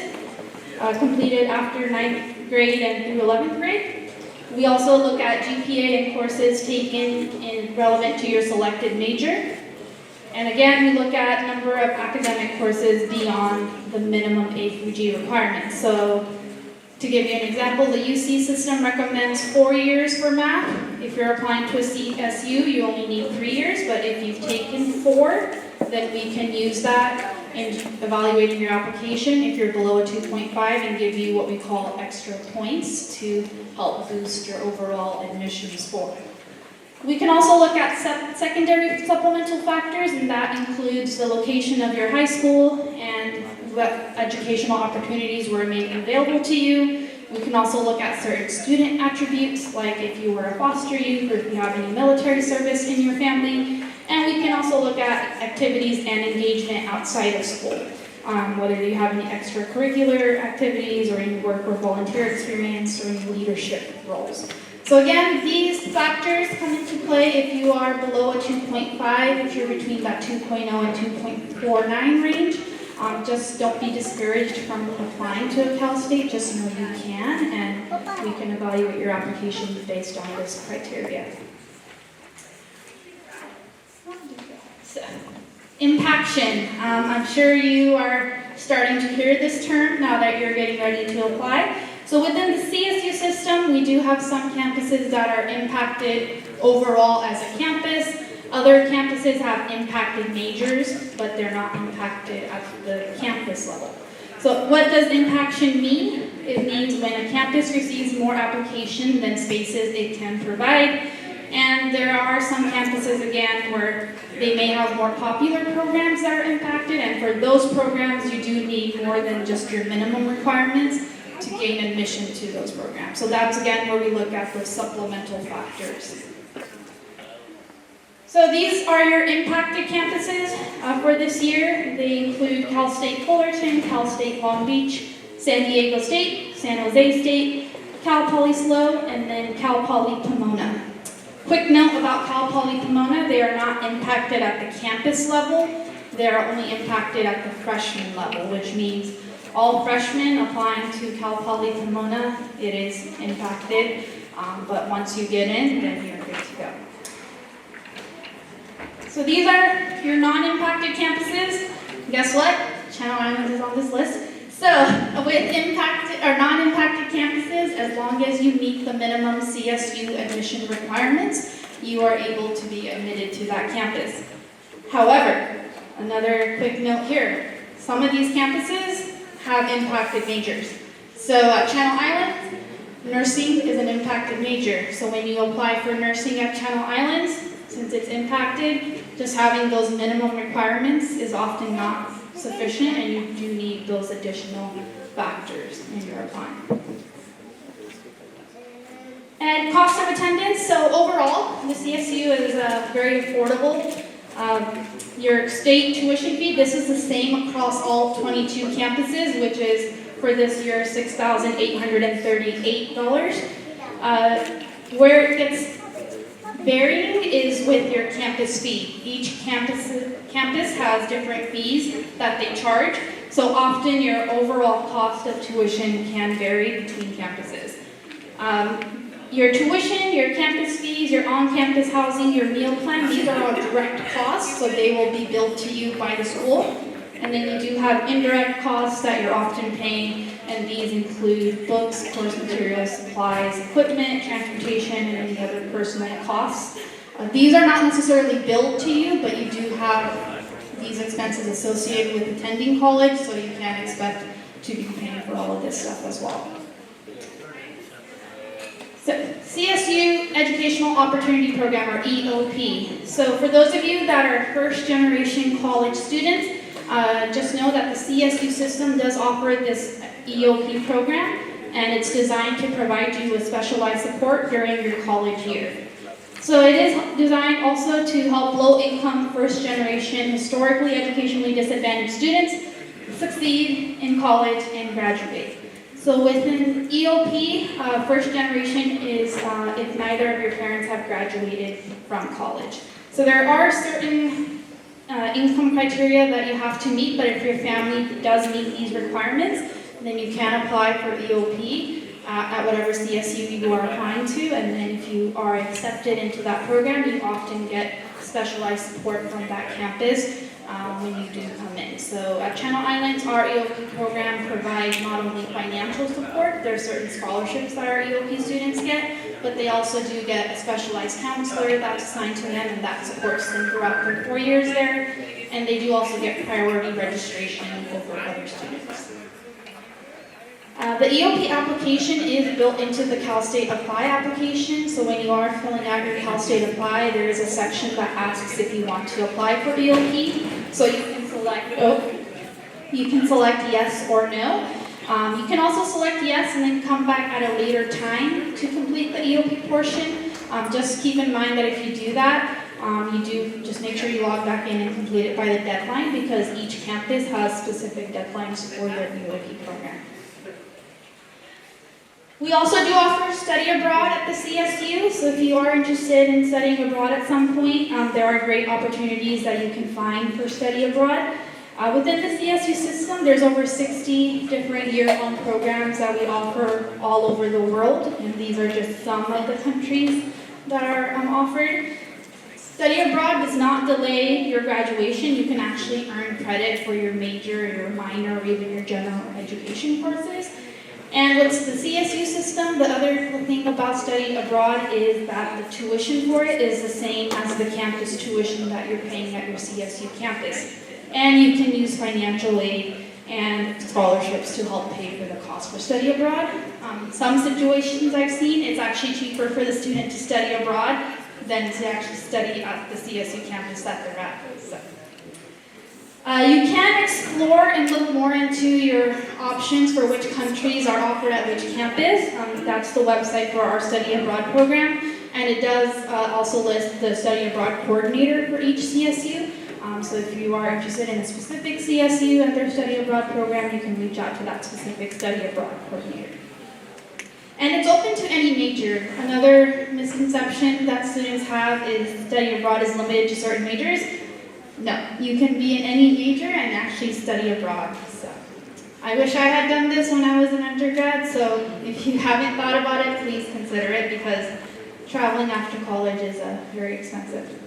completed after 9th grade and through 11th grade. We also look at GPA and courses taken relevant to your selected major. And again, we look at number of academic courses beyond the minimum A through G requirements. So to give you an example, the UC system recommends 4 years for math. If you're applying to a CSU, you only need 3 years, but if you've taken 4, then we can use that in evaluating your application if you're below a 2.5 and give you what we call extra points to help boost your overall admission score. We can also look at secondary supplemental factors, and that includes the location of your high school and what educational opportunities were made available to you. We can also look at certain student attributes, like if you were a foster youth or if you have any military service in your family. And we can also look at activities and engagement outside of school, whether you have any extracurricular activities or any work or volunteer experience or any leadership roles. So again, these factors come into play if you are below a 2.5, if you're between that 2.0 and 2.49 range. Just don't be discouraged from applying to a Cal State, just know you can, and we can evaluate your application based on this criteria. So, impaction. I'm sure you are starting to hear this term now that you're getting ready to apply. So within the CSU system, we do have some campuses that are impacted overall as a campus. Other campuses have impacted majors, but they're not impacted at the campus level. So what does impaction mean? It means when a campus receives more application than spaces it can provide. And there are some campuses, again, where they may have more popular programs that are impacted, and for those programs, you do need more than just your minimum requirements to gain admission to those programs. So that's, again, where we look at the supplemental factors. So these are your impacted campuses for this year. They include Cal State Fullerton, Cal State Long Beach, San Diego State, San Jose State, Cal Poly SLO, and then Cal Poly Pomona. Quick note about Cal Poly Pomona, they are not impacted at the campus level. They are only impacted at the freshman level, which means all freshmen applying to Cal Poly Pomona, it is impacted. But once you get in, then you're good to go. So these are your non-impacted campuses. Guess what? Channel Islands is on this list. So with impacted or non-impacted campuses, as long as you meet the minimum CSU admission requirements, you are able to be admitted to that campus. However, another quick note here, some of these campuses have impacted majors. So at Channel Islands, nursing is an impacted major. So when you apply for nursing at Channel Islands, since it's impacted, just having those minimum requirements is often not sufficient, and you do need those additional factors when you're applying. And cost of attendance, so overall, the CSU is very affordable. Your state tuition fee, this is the same across all 22 campuses, which is for this year $6,838. Where it gets varying is with your campus fee. Each campus has different fees that they charge, so often your overall cost of tuition can vary between campuses. Your tuition, your campus fees, your on-campus housing, your meal plan, these are all direct costs, so they will be billed to you by the school. And then you do have indirect costs that you're often paying, and these include books, course materials, supplies, equipment, transportation, and any other personal costs. These are not necessarily billed to you, but you do have these expenses associated with attending college, so you can expect to be paying for all of this stuff as well. So, CSU Educational Opportunity Program, or EOP. So for those of you that are first generation college students, just know that the CSU system does offer this EOP program, and it's designed to provide you with specialized support during your college year. So it is designed also to help low-income, first-generation, historically educationally disadvantaged students succeed in college and graduate. So within EOP, first generation is if neither of your parents have graduated from college. So there are certain income criteria that you have to meet, but if your family does meet these requirements, then you can apply for EOP at whatever CSU you are applying to, and then if you are accepted into that program, you often get specialized support from that campus when you do come in. So at Channel Islands, our EOP program provides not only financial support, there are certain scholarships that our EOP students get, but they also do get a specialized counselor that's assigned to them, and that supports them throughout their 4 years there, and they do also get priority registration over other students. The EOP application is built into the Cal State Apply application, so when you are filling out your Cal State Apply, there is a section that asks if you want to apply for EOP, so you can select yes or no. You can also select yes and then come back at a later time to complete the EOP portion. Just keep in mind that if you do that, you do just make sure you log back in and complete it by the deadline, because each campus has specific deadlines for your EOP program. We also do offer study abroad at the CSU, so if you are interested in studying abroad at some point, there are great opportunities that you can find for study abroad. Within the CSU system, there's over 60 different year-long programs that we offer all over the world, and these are just some of the countries that are offered. Study abroad does not delay your graduation. You can actually earn credit for your major, your minor, or even your general education courses. And with the CSU system, the other thing about study abroad is that the tuition for it is the same as the campus tuition that you're paying at your CSU campus. And you can use financial aid and scholarships to help pay for the cost for study abroad. Some situations I've seen, it's actually cheaper for the student to study abroad than to actually study at the CSU campus that they're at. So. You can explore and look more into your options for which countries are offered at which campus. That's the website for our study abroad program, and it does also list the study abroad coordinator for each CSU. So if you are interested in a specific CSU and their study abroad program, you can reach out to that specific study abroad coordinator. And it's open to any major. Another misconception that students have is study abroad is limited to certain majors. No, you can be in any major and actually study abroad. So, I wish I had done this when I was an undergrad, so if you haven't thought about it, please consider it, because traveling after college is very expensive.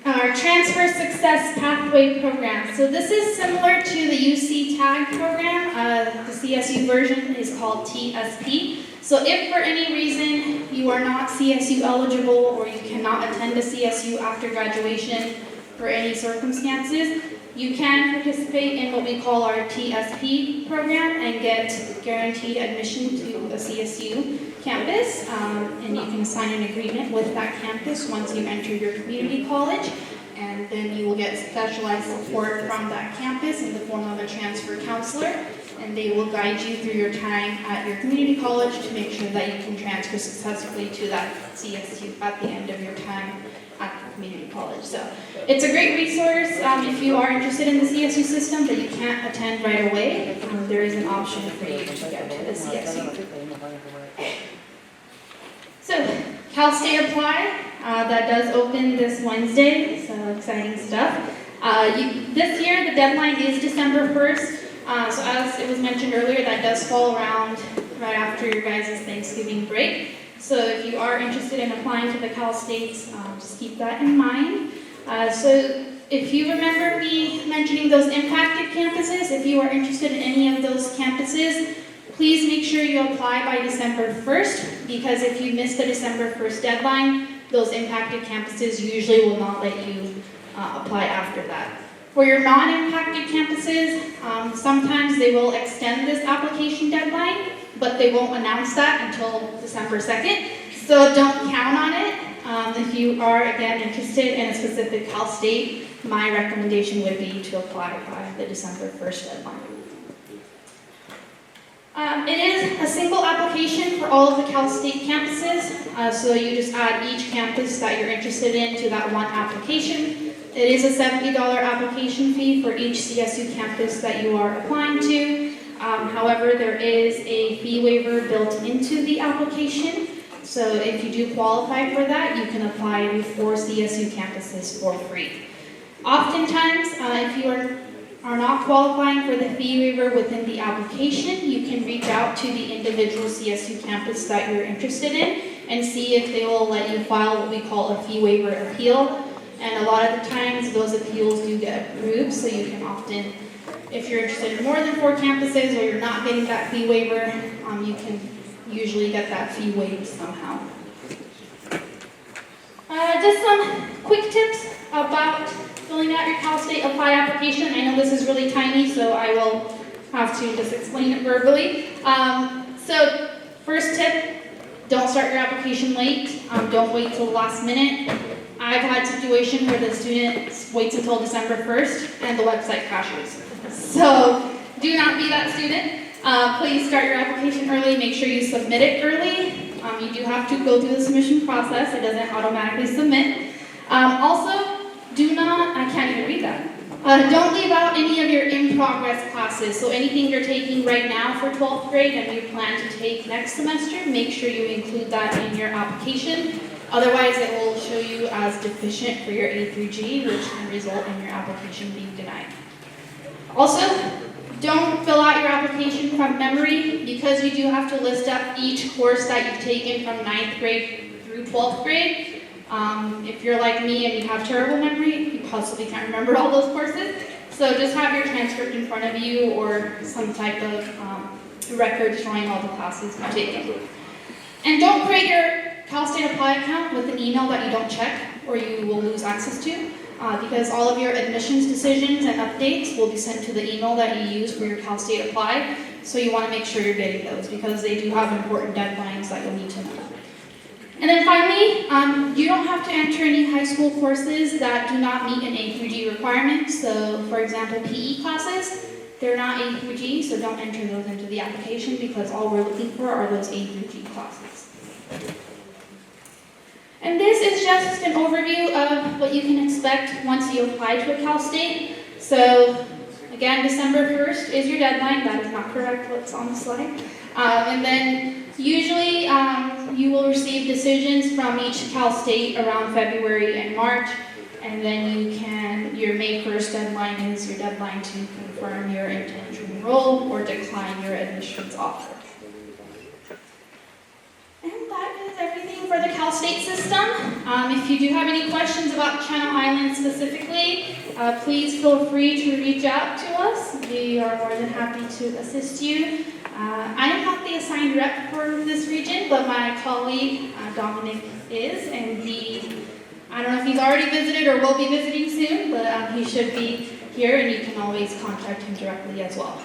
Our Transfer Success Pathway Program. So this is similar to the UC TAG program. The CSU version is called TSP. So if for any reason you are not CSU eligible or you cannot attend a CSU after graduation for any circumstances, you can participate in what we call our TSP program and get guaranteed admission to a CSU campus, and you can sign an agreement with that campus once you enter your community college, and then you will get specialized support from that campus in the form of a transfer counselor, and they will guide you through your time at your community college to make sure that you can transfer successfully to that CSU at the end of your time at the community college. So it's a great resource if you are interested in the CSU system but you can't attend right away. There is an option for you to get to the CSU. So Cal State Apply, that does open this Wednesday, so exciting stuff. This year the deadline is December 1st. So as it was mentioned earlier, that does fall around right after your guys' Thanksgiving break. So if you are interested in applying to the Cal States, just keep that in mind. So if you remember me mentioning those impacted campuses, if you are interested in any of those campuses, please make sure you apply by December 1st, because if you miss the December 1st deadline, those impacted campuses usually will not let you apply after that. For your non-impacted campuses, sometimes they will extend this application deadline, but they won't announce that until December 2nd. So don't count on it. If you are, again, interested in a specific Cal State, my recommendation would be to apply by the December 1st deadline. It is a single application for all of the Cal State campuses, so you just add each campus that you're interested in to that one application. It is a $70 application fee for each CSU campus that you are applying to. However, there is a fee waiver built into the application, so if you do qualify for that, you can apply to 4 CSU campuses for free. Oftentimes, if you are not qualifying for the fee waiver within the application, you can reach out to the individual CSU campus that you're interested in and see if they will let you file what we call a fee waiver appeal. And a lot of the times, those appeals do get approved, so you can often, if you're interested in more than 4 campuses or you're not getting that fee waiver, you can usually get that fee waived somehow. Just some quick tips about filling out your Cal State Apply application. I know this is really tiny, so I will have to just explain it verbally. So first tip, don't start your application late. Don't wait till the last minute. I've had situations where the student waits until December 1st and the website crashes. So do not be that student. Please start your application early. Make sure you submit it early. You do have to go through the submission process. It doesn't automatically submit. Also, do not, I can't even read that. Don't leave out any of your in-progress classes. So anything you're taking right now for 12th grade and you plan to take next semester, make sure you include that in your application. Otherwise, it will show you as deficient for your A through G, which can result in your application being denied. Also, don't fill out your application from memory because you do have to list up each course that you've taken from 9th grade through 12th grade. If you're like me and you have terrible memory, you possibly can't remember all those courses. So just have your transcript in front of you or some type of record showing all the classes you've taken. And don't create your Cal State Apply account with an email that you don't check or you will lose access to. Because all of your admissions decisions and updates will be sent to the email that you use for your Cal State Apply. So you want to make sure you're getting those because they do have important deadlines that you'll need to know. And then finally, you don't have to enter any high school courses that do not meet an A through G requirement. So for example, PE classes, they're not A through G, so don't enter those into the application because all we're looking for are those A through G classes. And this is just an overview of what you can expect once you apply to a Cal State. So again, December 1st is your deadline. That is not correct what's on the slide. And then usually you will receive decisions from each Cal State around February and March. And then your May 1st deadline is your deadline to confirm your intent to enroll or decline your admissions offer. And that is everything for the Cal State system. If you do have any questions about Channel Islands specifically, please feel free to reach out to us. We are more than happy to assist you. I am not the assigned rep for this region, but my colleague, Dominic, is, and I don't know if he's already visited or will be visiting soon, but he should be here, and you can always contact him directly as well.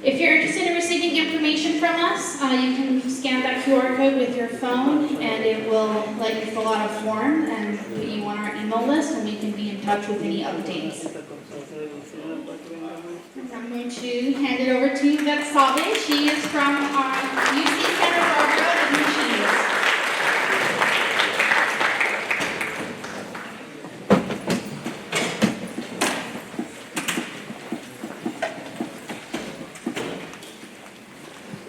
If you're interested in receiving information from us, you can scan that QR code with your phone, and it will let you fill out a form and put you on our email list, and we can be in touch with any updates. And I'm going to hand it over to Yvette Sabe. She is from our UC Santa Barbara admissions.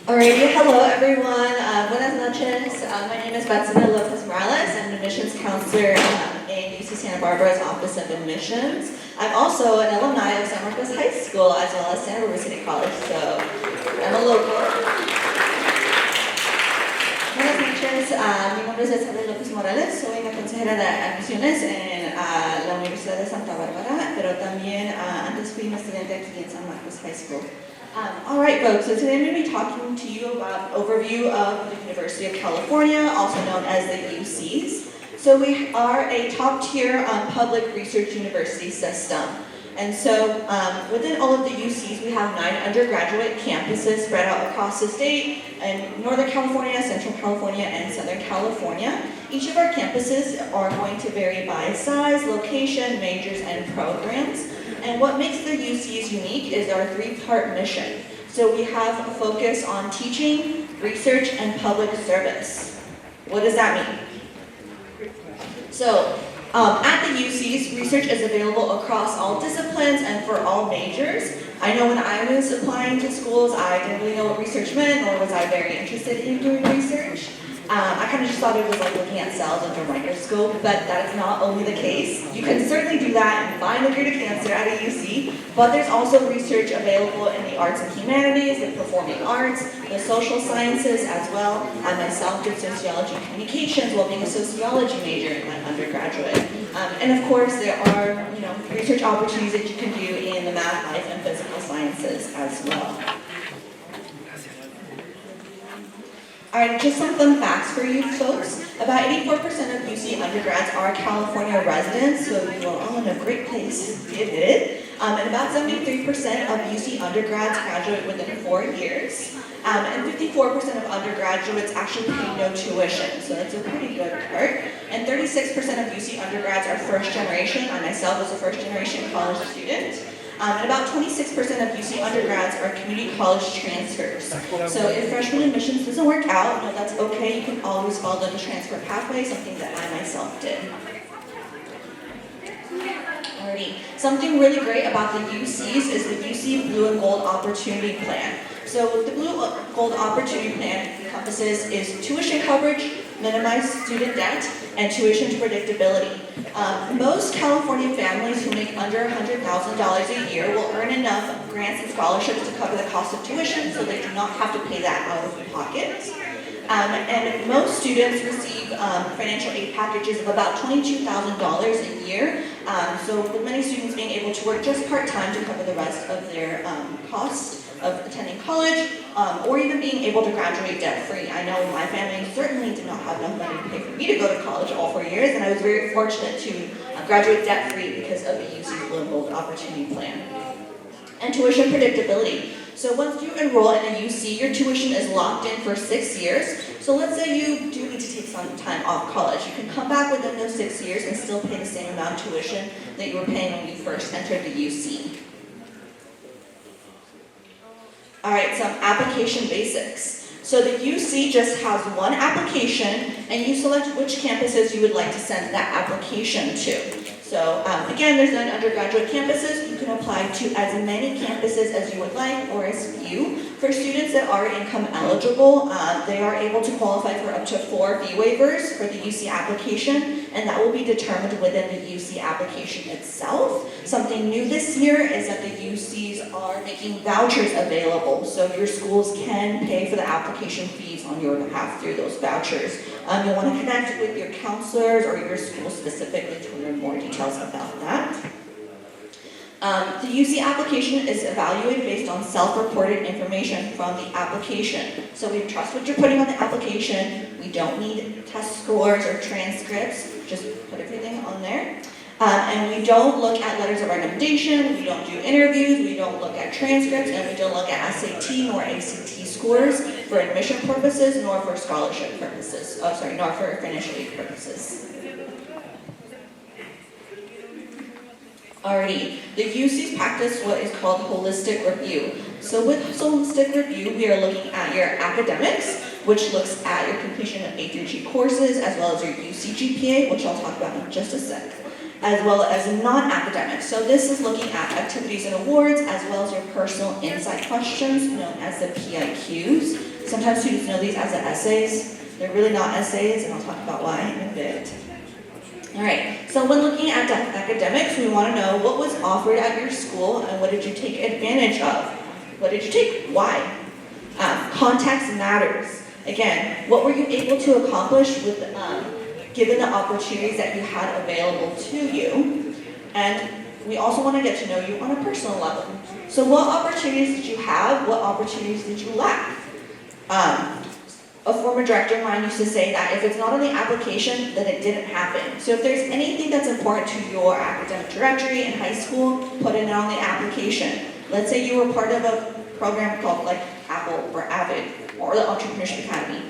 Alrighty, hello everyone. Buenas noches. My name is Betsy Lopez Morales. I'm an admissions counselor in UC Santa Barbara's Office of Admissions. I'm also an alumni of San Marcos High School as well as Santa Barbara City College, so I'm a local. Buenas noches, mi nombre es Betsy Lopez Morales. Soy una consejera de admisiones en la Universidad de Santa Bárbara, pero también antes fui una estudiante aquí en San Marcos High School. All right, folks, so today I'm going to be talking to you about an overview of the University of California, also known as the UCs. So we are a top-tier public research university system. And so within all of the UCs, we have 9 undergraduate campuses spread out across the state in Northern California, Central California, and Southern California. Each of our campuses are going to vary by size, location, majors, and programs. And what makes the UCs unique is our 3-part mission. So we have a focus on teaching, research, and public service. What does that mean? So at the UCs, research is available across all disciplines and for all majors. I know when I was applying to schools, I didn't really know what research meant, nor was I very interested in doing research. I kind of just thought it was like looking at cells under a microscope, but that is not only the case. You can certainly do that and find the root of cancer at a UC, but there's also research available in the arts and humanities, the performing arts, the social sciences as well. I myself did sociology and communications while being a sociology major in my undergraduate. And of course, there are research opportunities that you can do in the math, life, and physical sciences as well. All right, just some fun facts for you folks. About 84% of UC undergrads are California residents, so you are all in a great place to get it. And about 73% of UC undergrads graduate within 4 years. And 54% of undergraduates actually pay no tuition, so that's a pretty good part. And 36% of UC undergrads are first generation. I myself was a first generation college student. And about 26% of UC undergrads are community college transfers. So if freshman admissions doesn't work out, no, that's okay. You can always follow the transfer pathway, something that I myself did. Alrighty. Something really great about the UCs is the UC Blue and Gold Opportunity Plan. So the Blue and Gold Opportunity Plan encompasses is tuition coverage, minimized student debt, and tuition predictability. Most California families who make under $100,000 a year will earn enough grants and scholarships to cover the cost of tuition, so they do not have to pay that out of pocket. And most students receive financial aid packages of about $22,000 a year. So with many students being able to work just part-time to cover the rest of their costs of attending college, or even being able to graduate debt-free. I know my family certainly did not have enough money to pay for me to go to college all 4 years, and I was very fortunate to graduate debt-free because of the UC Blue and Gold Opportunity Plan. And tuition predictability. So once you enroll in a UC, your tuition is locked in for 6 years. So let's say you do need to take some time off college. You can come back within those 6 years and still pay the same amount of tuition that you were paying when you first entered the UC. All right, some application basics. So the UC just has one application, and you select which campuses you would like to send that application to. So again, there's 9 undergraduate campuses. You can apply to as many campuses as you would like, or as few. For students that are income eligible, they are able to qualify for up to 4 fee waivers for the UC application, and that will be determined within the UC application itself. Something new this year is that the UCs are making vouchers available, so your schools can pay for the application fees on your behalf through those vouchers. You'll want to connect with your counselors or your school specifically to learn more details about that. The UC application is evaluated based on self-reported information from the application. So we trust what you're putting on the application. We don't need test scores or transcripts. Just put everything on there. And we don't look at letters of recommendation, we don't do interviews, we don't look at transcripts, and we don't look at SAT nor ACT scores for admission purposes, nor for scholarship purposes. Nor for financial aid purposes. Alrighty, the UCs practice what is called holistic review. So with holistic review, we are looking at your academics, which looks at your completion of A through G courses, as well as your UC GPA, which I'll talk about in just a sec, as well as non-academic. So this is looking at activities and awards, as well as your personal insight questions, known as the PIQs. Sometimes students know these as the essays. They're really not essays, and I'll talk about why in a bit. All right, so when looking at academics, we want to know what was offered at your school and what did you take advantage of? What did you take? Why? Context matters. Again, what were you able to accomplish with given the opportunities that you had available to you? And we also want to get to know you on a personal level. So what opportunities did you have? What opportunities did you lack? a former director of mine used to say that if it's not on the application, then it didn't happen. So if there's anything that's important to your academic directory in high school, put it on the application. Let's say you were part of a program called like Apple or Avid or the Entrepreneurship Academy.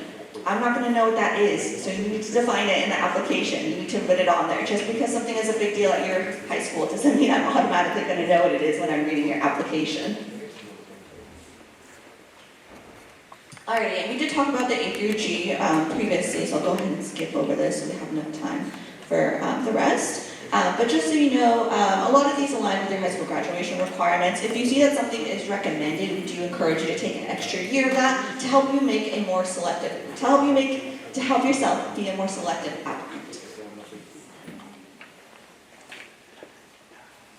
I'm not going to know what that is, so you need to define it in the application. You need to put it on there. Just because something is a big deal at your high school doesn't mean I'm automatically going to know what it is when I'm reading your application. Alrighty, and we did talk about the A through G previously, so I'll go ahead and skip over this so we have enough time for the rest. But just so you know, a lot of these align with your high school graduation requirements. If you see that something is recommended, we do encourage you to take an extra year of that to help you make a more selective, to help yourself be a more selective applicant.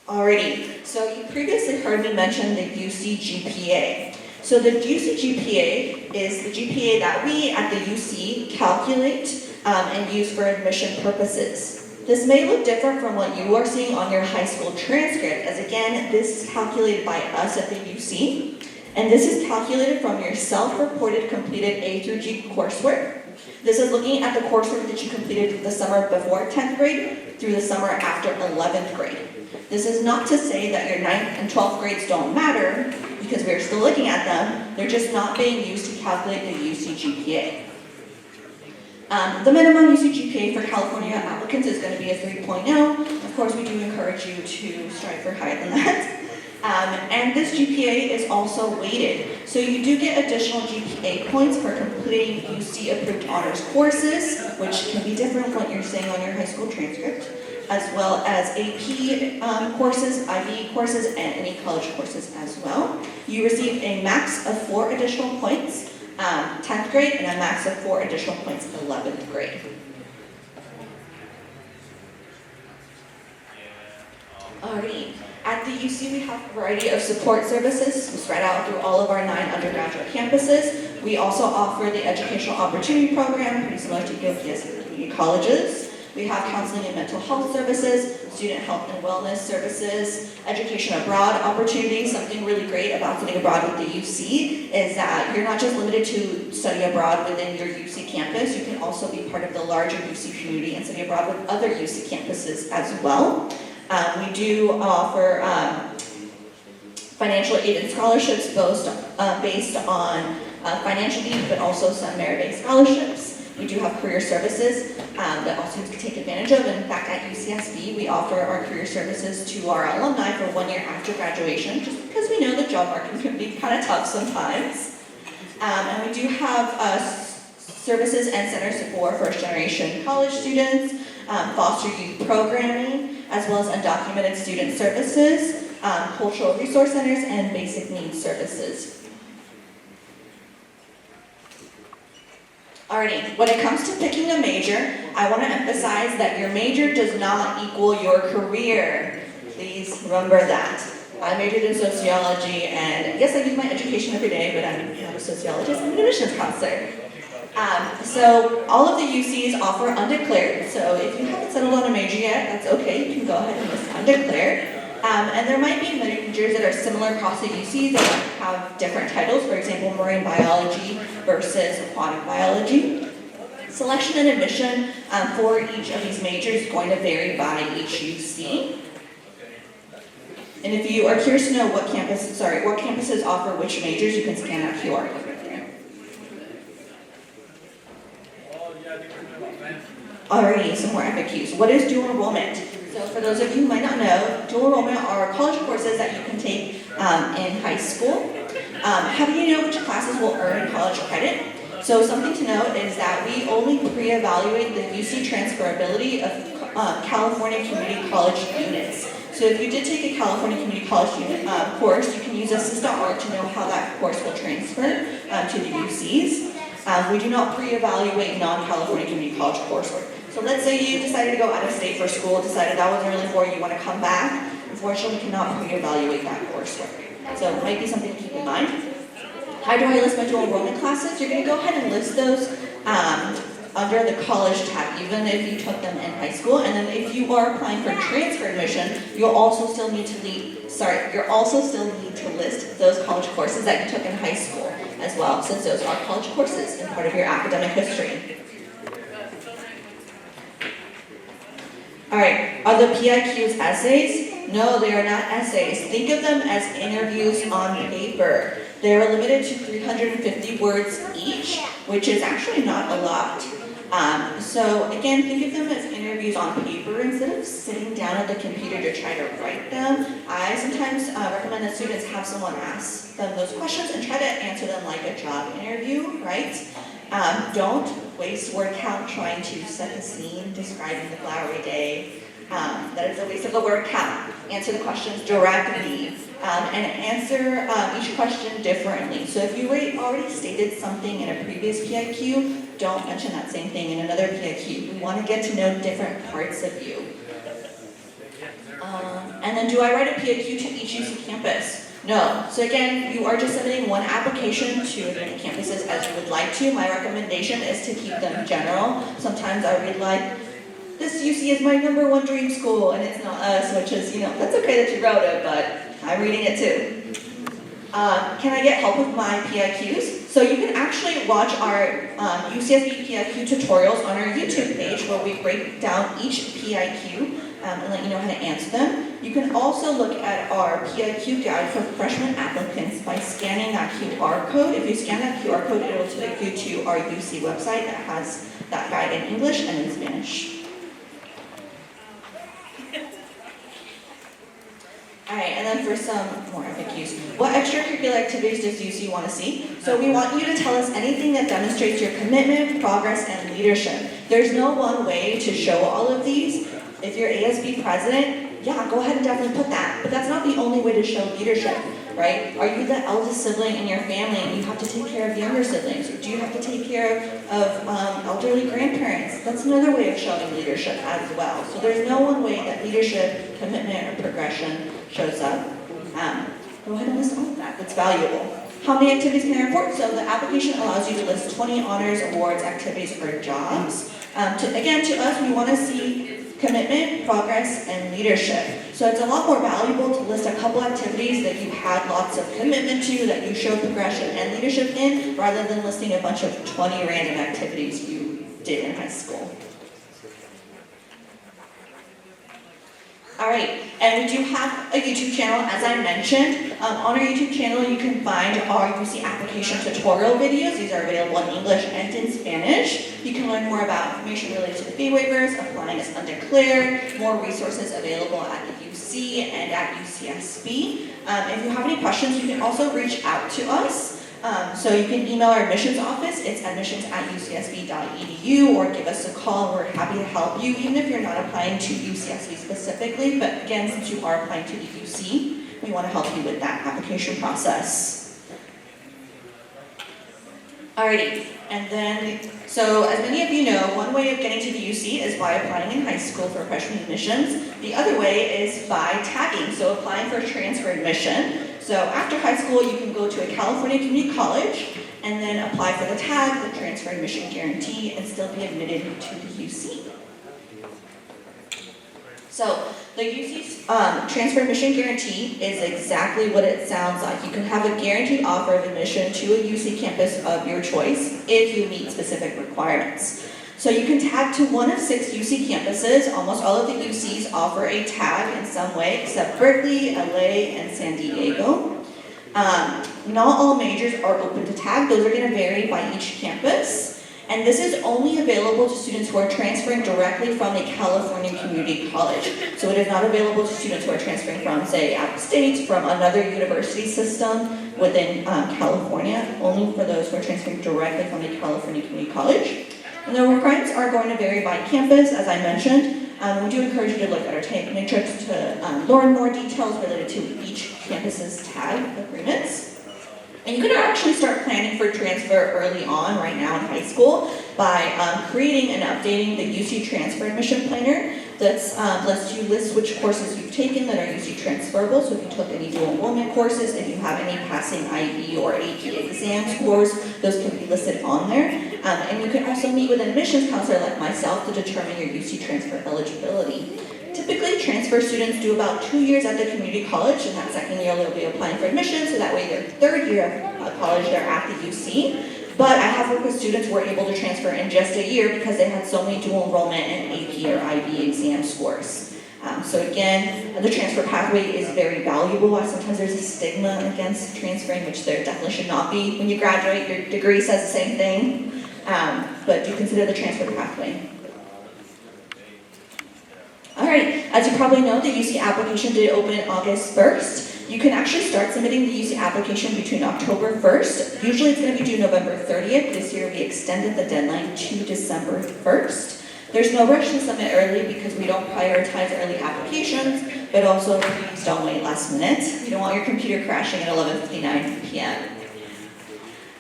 Alrighty, so you previously heard me mention the UC GPA. So the UC GPA is the GPA that we at the UC calculate and use for admission purposes. This may look different from what you are seeing on your high school transcript, as again, this is calculated by us at the UC, and this is calculated from your self-reported completed A through G coursework. This is looking at the coursework that you completed the summer before 10th grade through the summer after 11th grade. This is not to say that your 9th and 12th grades don't matter, because we're still looking at them, they're just not being used to calculate the UC GPA. The minimum UC GPA for California applicants is going to be a 3.0. Of course, we do encourage you to strive for higher than that. And this GPA is also weighted. So you do get additional GPA points for completing UC-approved honors courses, which can be different from what you're saying on your high school transcript, as well as AP courses, IB courses, and any college courses as well. You receive a max of 4 additional points 10th grade, and a max of 4 additional points 11th grade. Alrighty, at the UC we have a variety of support services spread out through all of our 9 undergraduate campuses. We also offer the Educational Opportunity Program, pretty similar to UPS community colleges. We have counseling and mental health services, student health and wellness services, education abroad opportunities. Something really great about studying abroad with the UC is that you're not just limited to study abroad within your UC campus, you can also be part of the larger UC community and study abroad with other UC campuses as well. We do offer financial aid and scholarships based on financial needs, but also some merit-based scholarships. We do have career services that all students can take advantage of. In fact, at UCSB, we offer our career services to our alumni for 1 year after graduation, just because we know the job market can be kind of tough sometimes. And we do have services and centers for first-generation college students, foster youth programming, as well as undocumented student services, cultural resource centers, and basic needs services. Alrighty, when it comes to picking a major, I want to emphasize that your major does not equal your career. Please remember that. I majored in sociology, and yes, I use my education every day, but I'm not a sociologist, I'm an admissions counselor. So all of the UCs offer undeclared, so if you haven't settled on a major yet, that's okay, you can go ahead and list undeclared. And there might be majors that are similar across the UCs that have different titles, for example, marine biology versus aquatic biology. Selection and admission for each of these majors is going to vary by each UC. And if you are curious to know what campuses offer which majors, you can scan that QR code right there. Alrighty, some more FAQs. What is dual enrollment? So for those of you who might not know, dual enrollment are college courses that you can take in high school. How do you know which classes will earn college credit? So something to note is that we only pre-evaluate the UC transferability of California Community College units. So if you did take a California Community College unit course, you can use Assist.org to know how that course will transfer to the UCs. We do not pre-evaluate non-California Community College coursework. So let's say you decided to go out of state for school, decided that wasn't really for you, you want to come back. Unfortunately, we cannot pre-evaluate that coursework. So it might be something to keep in mind. How do I list my dual enrollment classes? You're going to go ahead and list those under the college tab, even if you took them in high school. And then if you are applying for transfer admission, you'll also still need to list those college courses that you took in high school. as well, since those are college courses and part of your academic history. All right, are the PIQs essays? No, they are not essays. Think of them as interviews on paper. They are limited to 350 words each, which is actually not a lot. So again, think of them as interviews on paper instead of sitting down at the computer to try to write them. I sometimes recommend that students have someone ask them those questions and try to answer them like a job interview, right? Don't waste word count trying to set the scene, describing the flowery day. That is a waste of the word count. Answer the questions directly and answer each question differently. So if you already stated something in a previous PIQ, don't mention that same thing in another PIQ. We want to get to know different parts of you. And then do I write a PIQ to each UC campus? No. So again, you are just submitting one application to as many campuses as you would like to. My recommendation is to keep them general. Sometimes I read like, this UC is my #1 dream school, and it's not us, which is, that's okay that you wrote it, but I'm reading it too. Can I get help with my PIQs? So you can actually watch our UCSB PIQ tutorials on our YouTube page where we break down each PIQ and let you know how to answer them. You can also look at our PIQ guide for freshman applicants by scanning that QR code. If you scan that QR code, it will take you to our UC website that has that guide in English and in Spanish. All right, and then for some more FAQs, what extracurricular activities does UC want to see? So we want you to tell us anything that demonstrates your commitment, progress, and leadership. There's no one way to show all of these. If you're ASB president, yeah, go ahead and definitely put that. But that's not the only way to show leadership, right? Are you the eldest sibling in your family and you have to take care of younger siblings? Or do you have to take care of elderly grandparents? That's another way of showing leadership as well. So there's no one way that leadership, commitment, or progression shows up. Go ahead and list all of that. That's valuable. How many activities can I report? So the application allows you to list 20 honors, awards, activities, or jobs. To us, we want to see commitment, progress, and leadership. So it's a lot more valuable to list a couple activities that you had lots of commitment to, that you showed progression and leadership in, rather than listing a bunch of 20 random activities you did in high school. All right, and we do have a YouTube channel, as I mentioned. On our YouTube channel, you can find our UC application tutorial videos. These are available in English and in Spanish. You can learn more about information related to the fee waivers, applying as undeclared, more resources available at the UC and at UCSB. If you have any questions, you can also reach out to us. So you can email our admissions office, it's admissions@ucsb.edu, or give us a call. We're happy to help you, even if you're not applying to UCSB specifically. But again, since you are applying to the UC, we want to help you with that application process. Alrighty, and then, so as many of you know, one way of getting to the UC is by applying in high school for freshman admissions. The other way is by tagging, so applying for transfer admission. So after high school, you can go to a California community college and then apply for the tag, the transfer admission guarantee, and still be admitted to the UC. So the UC's transfer admission guarantee is exactly what it sounds like. You can have a guaranteed offer of admission to a UC campus of your choice if you meet specific requirements. So you can tag to one of 6 UC campuses. Almost all of the UCs offer a tag in some way, except Berkeley, LA, and San Diego. Not all majors are open to tag. Those are going to vary by each campus. And this is only available to students who are transferring directly from a California community college. So it is not available to students who are transferring from, say, out of state, from another university system within California, only for those who are transferring directly from a California community college. And the requirements are going to vary by campus, as I mentioned. We do encourage you to look at our tag matrix to learn more details related to each campus's tag agreements. And you can actually start planning for transfer early on, right now in high school, by creating and updating the UC Transfer Admission Planner that lets you list which courses you've taken that are UC transferable. So if you took any dual enrollment courses, if you have any passing IB or AP exam scores, those can be listed on there. And you can also meet with an admissions counselor like myself to determine your UC transfer eligibility. Typically, transfer students do about 2 years at the community college, and that second year they'll be applying for admission, so that way their third year of college they're at the UC. But I have worked with students who were able to transfer in just a year because they had so many dual enrollment and AP or IB exam scores. So again, the transfer pathway is very valuable. Sometimes there's a stigma against transferring, which there definitely should not be. When you graduate, your degree says the same thing, but do consider the transfer pathway. All right, as you probably know, the UC application did open August 1st. You can actually start submitting the UC application between October 1st. Usually it's going to be due November 30th. This year we extended the deadline to December 1st. There's no rush to submit early because we don't prioritize early applications, but also please don't wait last minute. You don't want your computer crashing at 11:59 p.m.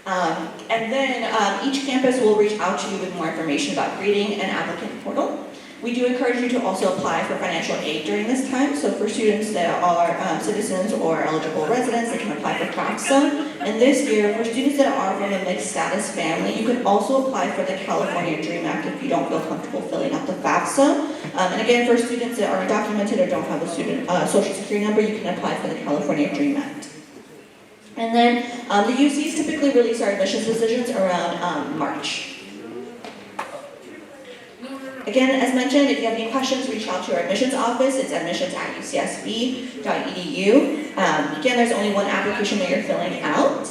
And then each campus will reach out to you with more information about creating an applicant portal. We do encourage you to also apply for financial aid during this time. So for students that are citizens or eligible residents, they can apply for FAFSA. And this year, for students that are from a mixed status family, you can also apply for the California DREAM Act if you don't feel comfortable filling out the FAFSA. And again, for students that are undocumented or don't have a student social security number, you can apply for the California DREAM Act. And then the UCs typically release our admissions decisions around March. Again, as mentioned, if you have any questions, reach out to our admissions office. It's admissions@ucsb.edu. Again, there's only one application that you're filling out.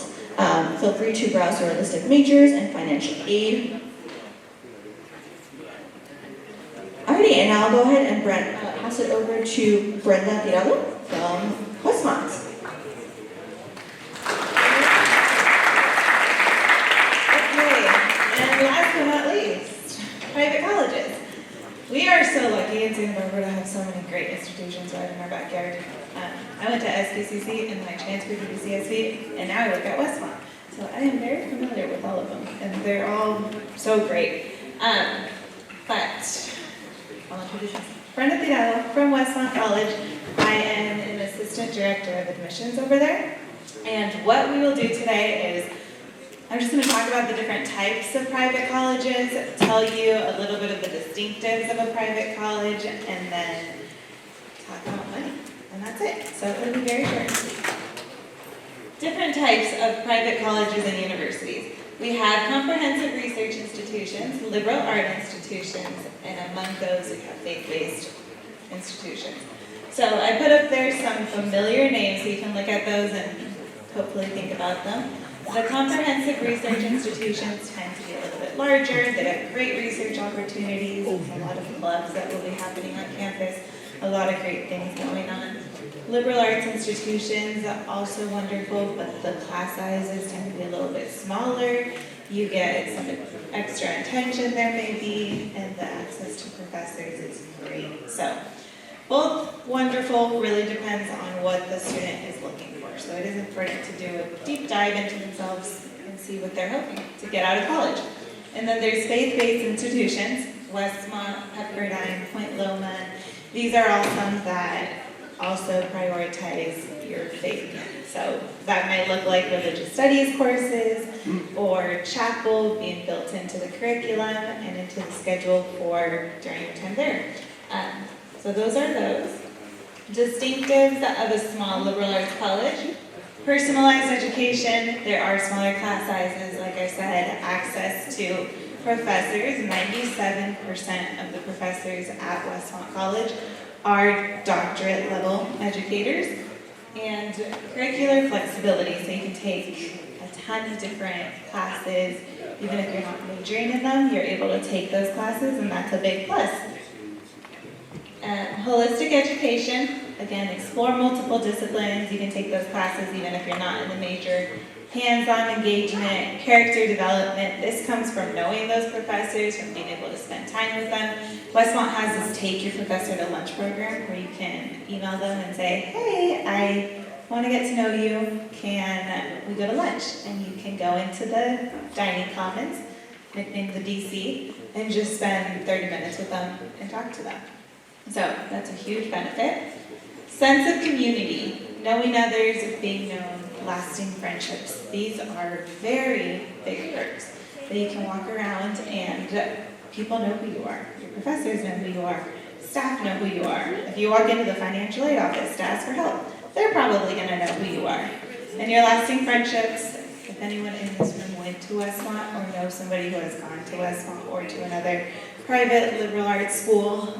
Feel free to browse through our list of majors and financial aid. Alrighty, and now I'll go ahead and pass it over to Brenda Tirado from Westmont. Okay, and last but not least, private colleges. We are so lucky in Santa Barbara to have so many great institutions right in our backyard. I went to SBCC and then I transferred to UCSB, and now I work at Westmont. So I am very familiar with all of them, and they're all so great. But I'll introduce myself. Brenda Tirado from Westmont College. I am an assistant director of admissions over there. And what we will do today is I'm just going to talk about the different types of private colleges, tell you a little bit of the distinctives of a private college, and then talk about money. And that's it. So it'll be very short and sweet. Different types of private colleges and universities. We have comprehensive research institutions, liberal art institutions, and among those we have faith-based institutions. So I put up there some familiar names so you can look at those and hopefully think about them. The comprehensive research institutions tend to be a little bit larger. They have great research opportunities, a lot of clubs that will be happening on campus, a lot of great things going on. Liberal arts institutions are also wonderful, but the class sizes tend to be a little bit smaller. You get some extra attention there maybe, and the access to professors is great. So both wonderful, really depends on what the student is looking for. So it is important to do a deep dive into themselves and see what they're hoping to get out of college. And then there's faith-based institutions, Westmont, Pepperdine, Point Loma. These are all some that also prioritize your faith. So that might look like religious studies courses or chapel being built into the curriculum and into the schedule for during your time there. So those are those. Distinctives of a small liberal arts college. Personalized education. There are smaller class sizes, like I said, access to professors. 97% of the professors at Westmont College are doctorate level educators. And curricular flexibility, so you can take a ton of different classes. Even if you're not majoring in them, you're able to take those classes, and that's a big plus. Holistic education, again, explore multiple disciplines. You can take those classes even if you're not in the major. Hands-on engagement, character development. This comes from knowing those professors, from being able to spend time with them. Westmont has this Take Your Professor to Lunch program where you can email them and say, hey, I want to get to know you. Can we go to lunch? And you can go into the dining commons, nicknamed the DC, and just spend 30 minutes with them and talk to them. So that's a huge benefit. Sense of community, knowing others, being known, lasting friendships. These are very big perks that you can walk around and people know who you are. Your professors know who you are. staff know who you are. If you walk into the financial aid office to ask for help, they're probably gonna know who you are. And your lasting friendships, if anyone in this room went to Westmont or knows somebody who has gone to Westmont or to another private liberal arts school,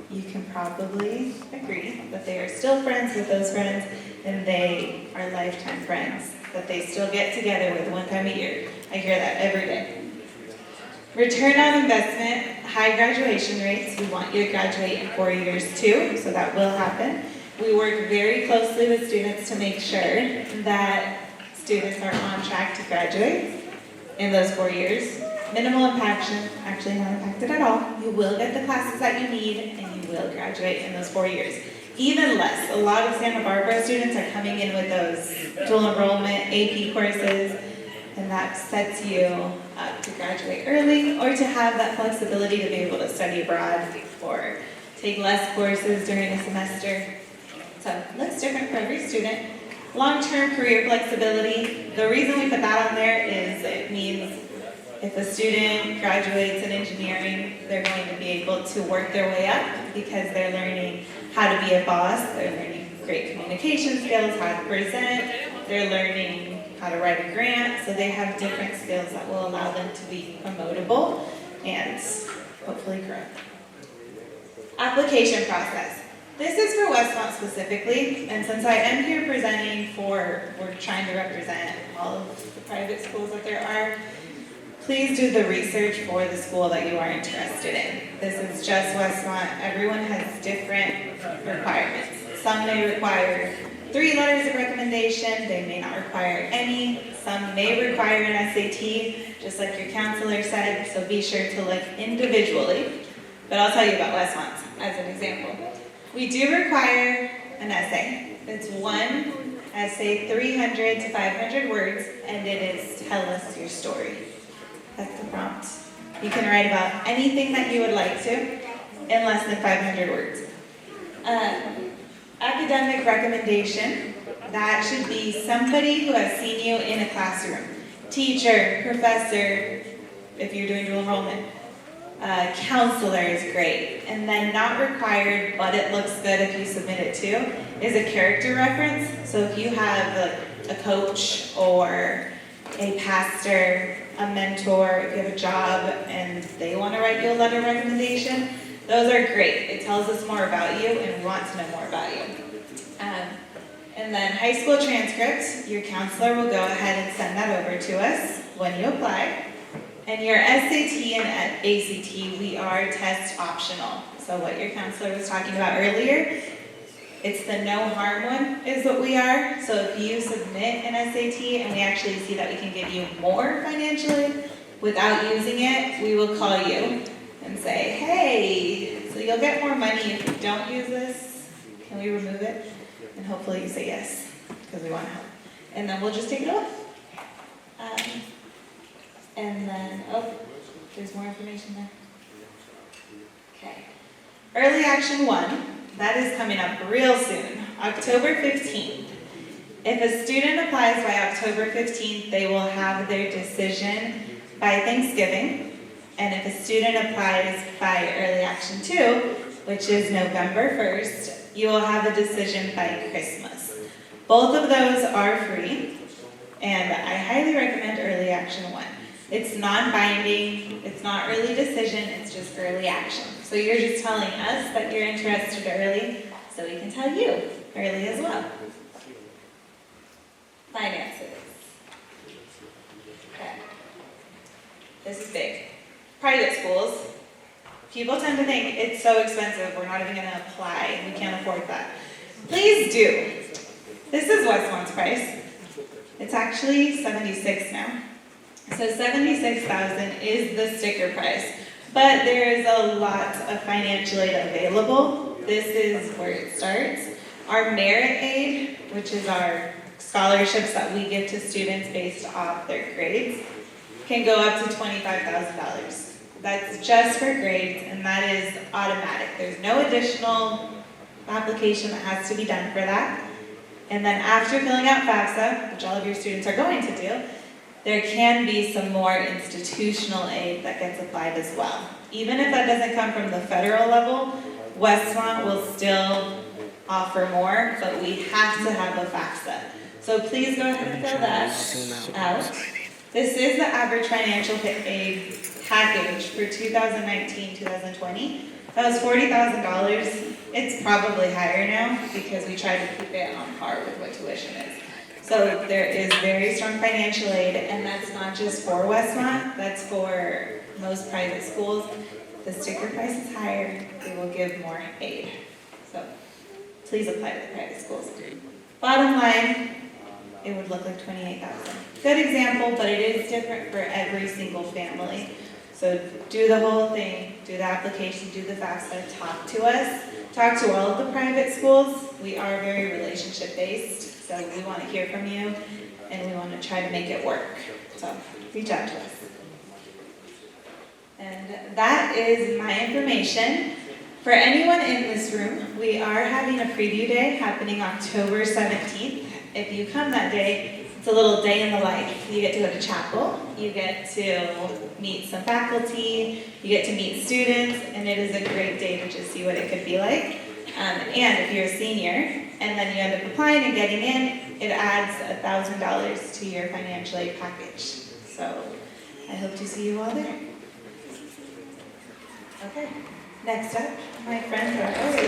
you can probably agree that they are still friends with those friends and they are lifetime friends that they still get together with one time a year. I hear that every day. Return on investment, high graduation rates. We want you to graduate in 4 years too, so that will happen. We work very closely with students to make sure that students are on track to graduate in those 4 years. Minimal impaction, actually not impacted at all. You will get the classes that you need and you will graduate in those 4 years. Even less, a lot of Santa Barbara students are coming in with those dual enrollment AP courses, and that sets you up to graduate early or to have that flexibility to be able to study abroad or take less courses during a semester. So it looks different for every student. Long-term career flexibility, the reason we put that on there is it means if a student graduates in engineering, they're going to be able to work their way up because they're learning how to be a boss, they're learning great communication skills, how to present, they're learning how to write a grant, so they have different skills that will allow them to be promotable and hopefully grow. Application process. This is for Westmont specifically, and since I am here presenting we're trying to represent all of the private schools that there are, please do the research for the school that you are interested in. This is just Westmont. Everyone has different requirements. Some may require 3 letters of recommendation. They may not require any. Some may require an SAT, just like your counselor said, so be sure to look individually. But I'll tell you about Westmont as an example. We do require an essay. It's one essay, 300 to 500 words, and it is tell us your story. That's the prompt. You can write about anything that you would like to in less than 500 words. Academic recommendation, that should be somebody who has seen you in a classroom. Teacher, professor, if you're doing dual enrollment. Counselor is great. And then not required, but it looks good if you submit it too, is a character reference. So if you have a coach or a pastor, a mentor, if you have a job and they want to write you a letter of recommendation, those are great. It tells us more about you and we want to know more about you. And then high school transcripts, your counselor will go ahead and send that over to us when you apply. And your SAT and ACT, we are test optional. So what your counselor was talking about earlier, it's the no harm one is what we are. So if you submit an SAT and we actually see that we can give you more financially without using it, we will call you and say, hey, so you'll get more money if you don't use this. Can we remove it? And hopefully you say yes, because we want to help. And then we'll just take it off. And then, oh, there's more information there. Okay. Early Action 1. That is coming up real soon, October 15th. If a student applies by October 15th, they will have their decision by Thanksgiving. And if a student applies by Early Action 2, which is November 1st, you will have a decision by Christmas. Both of those are free, and I highly recommend Early Action 1. It's non-binding, it's not early decision, it's just early action. So you're just telling us that you're interested early, so we can tell you early as well. Finances. Okay. This is big. Private schools. People tend to think it's so expensive, we're not even going to apply, we can't afford that. Please do. This is Westmont's price. It's actually $76 now. So $76,000 is the sticker price, but there is a lot of financial aid available. This is where it starts. Our merit aid, which is our scholarships that we give to students based off their grades, can go up to $25,000. That's just for grades, and that is automatic. There's no additional application that has to be done for that. And then after filling out FAFSA, which all of your students are going to do, there can be some more institutional aid that gets applied as well. Even if that doesn't come from the federal level, Westmont will still offer more, but we have to have a FAFSA. So please go ahead and fill that out. This is the average financial aid package for 2019, 2020. That was $40,000. It's probably higher now because we try to keep it on par with what tuition is. So there is very strong financial aid, and that's not just for Westmont, that's for most private schools. The sticker price is higher, they will give more aid. So please apply to the private schools. Bottom line, it would look like 28,000. Good example, but it is different for every single family. So do the whole thing, do the application, do the FAFSA, talk to us, talk to all of the private schools. We are very relationship based, so we want to hear from you and we want to try to make it work. So reach out to us. And that is my information. For anyone in this room, we are having a preview day happening October 17th. If you come that day, it's a little day in the life. You get to go to chapel, you get to meet some faculty, you get to meet students, and it is a great day to just see what it could be like. And if you're a senior, and then you end up applying and getting in, it adds $1,000 to your financial aid package. So I hope to see you all there. Okay, next up, my friend Rory.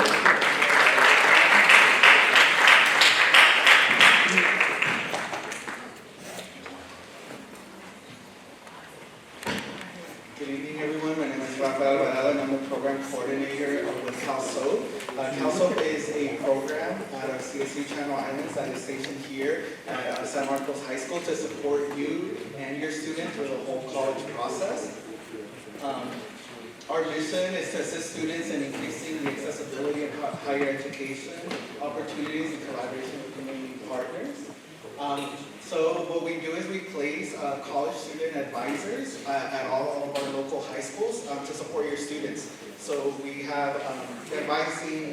Good evening, everyone. My name is Rafael Alvarado, and I'm the program coordinator with CalSoap. CalSoap is a program out of CSU Channel Islands that is stationed here at San Marcos High School to support you and your students through the whole college process. Our mission is to assist students in increasing the accessibility of higher education opportunities in collaboration with community partners. So what we do is we place college student advisors at all of our local high schools to support your students. So we have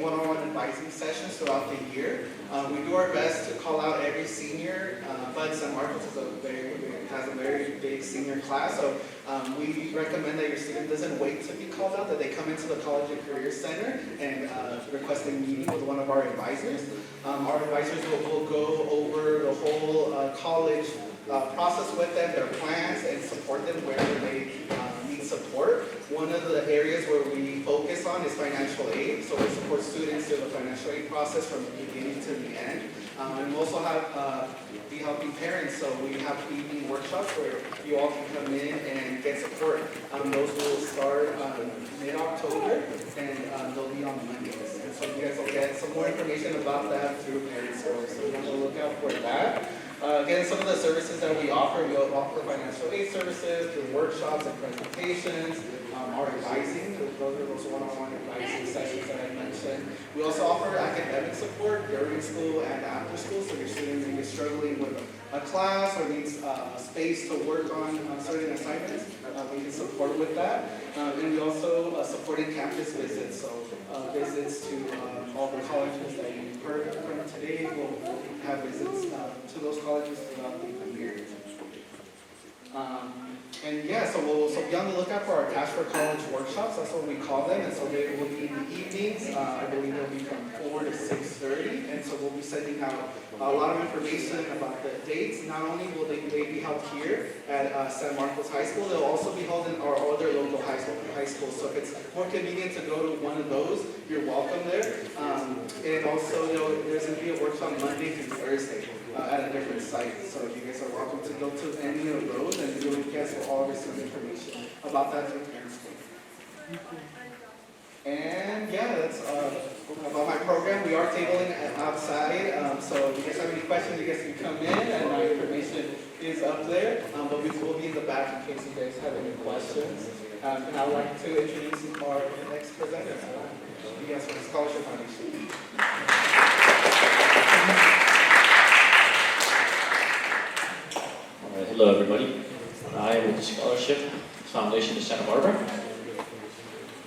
one-on-one advising sessions throughout the year. We do our best to call out every senior, but San Marcos has a very big senior class. So we recommend that your student doesn't wait to be called out, that they come into the College and Career Center and request a meeting with one of our advisors. Our advisors will go over the whole college process with them, their plans, and support them wherever they need support. One of the areas where we focus on is financial aid. So we support students through the financial aid process from the beginning to the end. And we also have Be Helping Parents. So we have evening workshops where you all can come in and get support. Those will start mid-October, and they'll be on Mondays. And so you guys will get some more information about that through Parents Source. So you want to look out for that. Again, some of the services that we offer financial aid services through workshops and presentations, our advising, those are those one-on-one advising sessions that I mentioned. We also offer academic support during school and after school, so your students may be struggling with a class or needs space to work on certain assignments. We can support with that. And we also support in campus visits, so visits to all the colleges that you've heard from today. We'll have visits to those colleges throughout the year. And yeah, so we'll be on the lookout for our Cash for College workshops. That's what we call them. And so they will be in the evenings. I believe they'll be from 4 to 6:30. And so we'll be sending out a lot of information about the dates. Not only will they be held here at San Marcos High School, they'll also be held in our other local high schools. So if it's more convenient to go to one of those, you're welcome there. And also there's going to be a workshop Monday through Thursday at a different site. So you guys are welcome to go to any of those, and you guys will all receive information about that through Parents Day. And yeah, that's about my program. We are tabling outside, so if you guys have any questions, you guys can come in, and my information is up there. But we will be in the back in case you guys have any questions. And I'd like to introduce our next presenter, you guys from the Scholarship Foundation. Hello, everybody. I am with the Scholarship Foundation of Santa Barbara.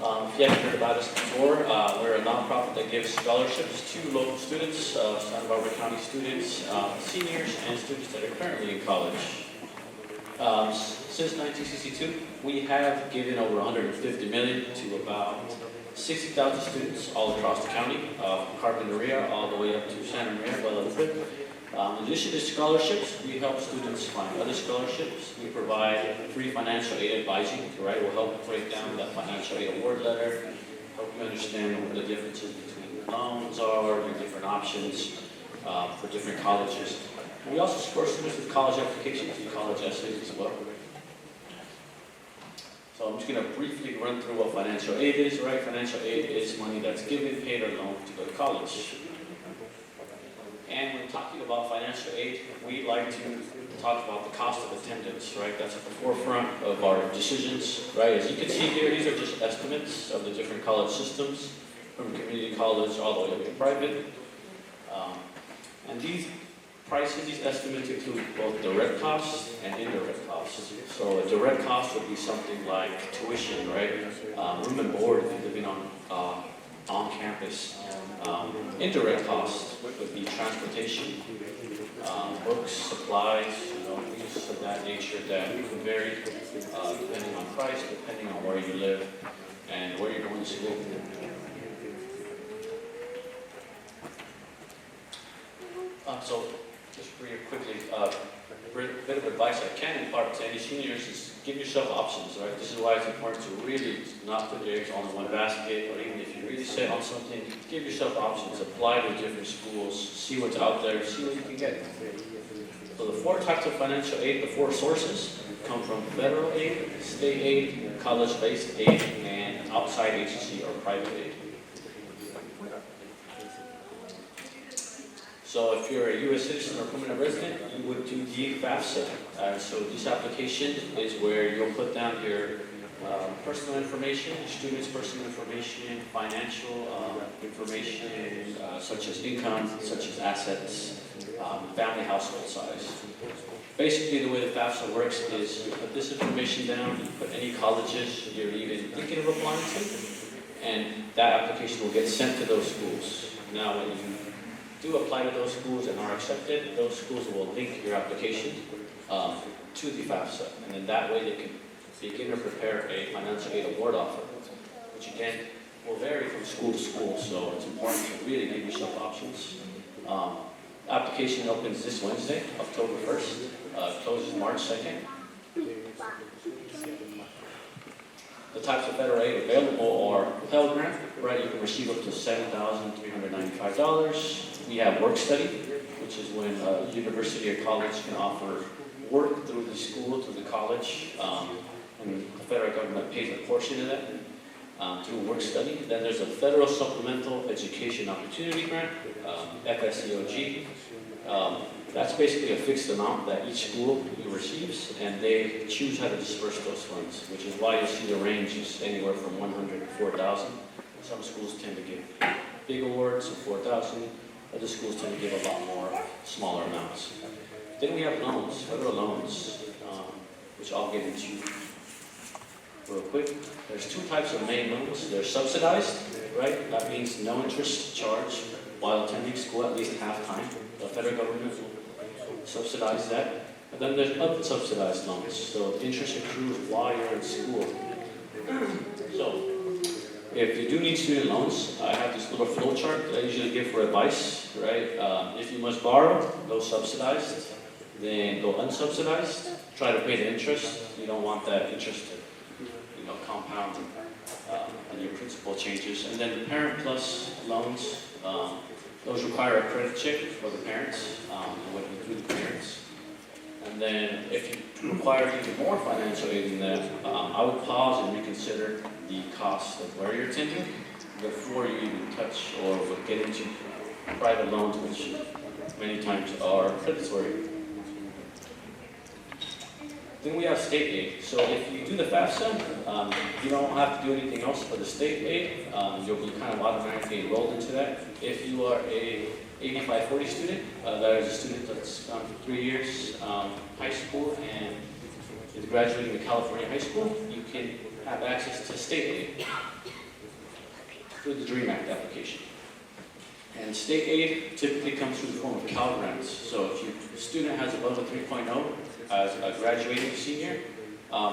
If you haven't heard about us before, we're a nonprofit that gives scholarships to local students, Santa Barbara County students, seniors, and students that are currently in college. Since 1962, we have given over $150 million to about 60,000 students all across the county, from Carpinteria all the way up to Santa Maria, Guadalupe. In addition to scholarships, we help students find other scholarships. We provide free financial aid advising, right? We'll help break down that financial aid award letter, help you understand what the differences between loans are, the different options for different colleges. And we also support students with college applications and college essays as well. So I'm just going to briefly run through what financial aid is, right? Financial aid is money that's given, paid, or loaned to go to college. And when talking about financial aid, we like to talk about the cost of attendance, right? That's at the forefront of our decisions, right? As you can see here, these are just estimates of the different college systems, from community college all the way up to private. And these prices, these estimates include both direct costs and indirect costs. So a direct cost would be something like tuition, right? Room and board if you're living on campus. Indirect costs would be transportation, books, supplies, things of that nature that can vary depending on price, depending on where you live and where you're going to school. So just real quickly, a bit of advice I can impart to any seniors is give yourself options, right? This is why it's important to really not put your eggs all in one basket, or even if you really set on something, give yourself options, apply to different schools, see what's out there, see what you can get. So the 4 types of financial aid, the 4 sources, come from federal aid, state aid, college-based aid, and outside agency or private aid. So if you're a U.S. citizen or permanent resident, you would do the FAFSA. So this application is where you'll put down your personal information, your students' personal information, financial information, such as income, such as assets, family household size. Basically, the way the FAFSA works is you put this information down, you put any colleges you're even thinking of applying to, and that application will get sent to those schools. Now, when you do apply to those schools and are accepted, those schools will link your application to the FAFSA, and then that way they can begin to prepare a financial aid award offer, which again will vary from school to school, so it's important to really make yourself options. Application opens this Wednesday, October 1st, closes March 2nd. The types of federal aid available are Pell Grant, right? You can receive up to $7,395. We have work study, which is when a university or college can offer work through the school, through the college, and the federal government pays a portion of that through work study. Then there's a Federal Supplemental Education Opportunity Grant, FSEOG. That's basically a fixed amount that each school receives, and they choose how to disperse those funds, which is why you see the range is anywhere from $100 to $4,000. Some schools tend to give big awards of $4,000. Other schools tend to give a lot more smaller amounts. Then we have loans, federal loans, which I'll get into real quick. There's 2 types of main loans. They're subsidized, right? That means no interest charged while attending school at least half time. The federal government will subsidize that. And then there's unsubsidized loans. So the interest accrues while you're in school. So if you do need student loans, I have this little flow chart that I usually give for advice, right? If you must borrow, go subsidized, then go unsubsidized. Try to pay the interest. You don't want that interest to, compound and your principal changes. And then the Parent Plus loans, those require a credit check for the parents, and what you do to the parents. And then if you require even more financial aid than that, I would pause and reconsider the cost of where you're attending before you even touch or would get into private loans, which many times are predatory. Then we have state aid. So if you do the FAFSA, you don't have to do anything else for the state aid. You'll be kind of automatically enrolled into that. If you are a 8540 student, that is a student that's gone through 3 years high school and is graduating to California high school, you can have access to state aid through the DREAM Act application. And state aid typically comes through the form of Cal Grants. So if your student has a level 3.0 as a graduating senior,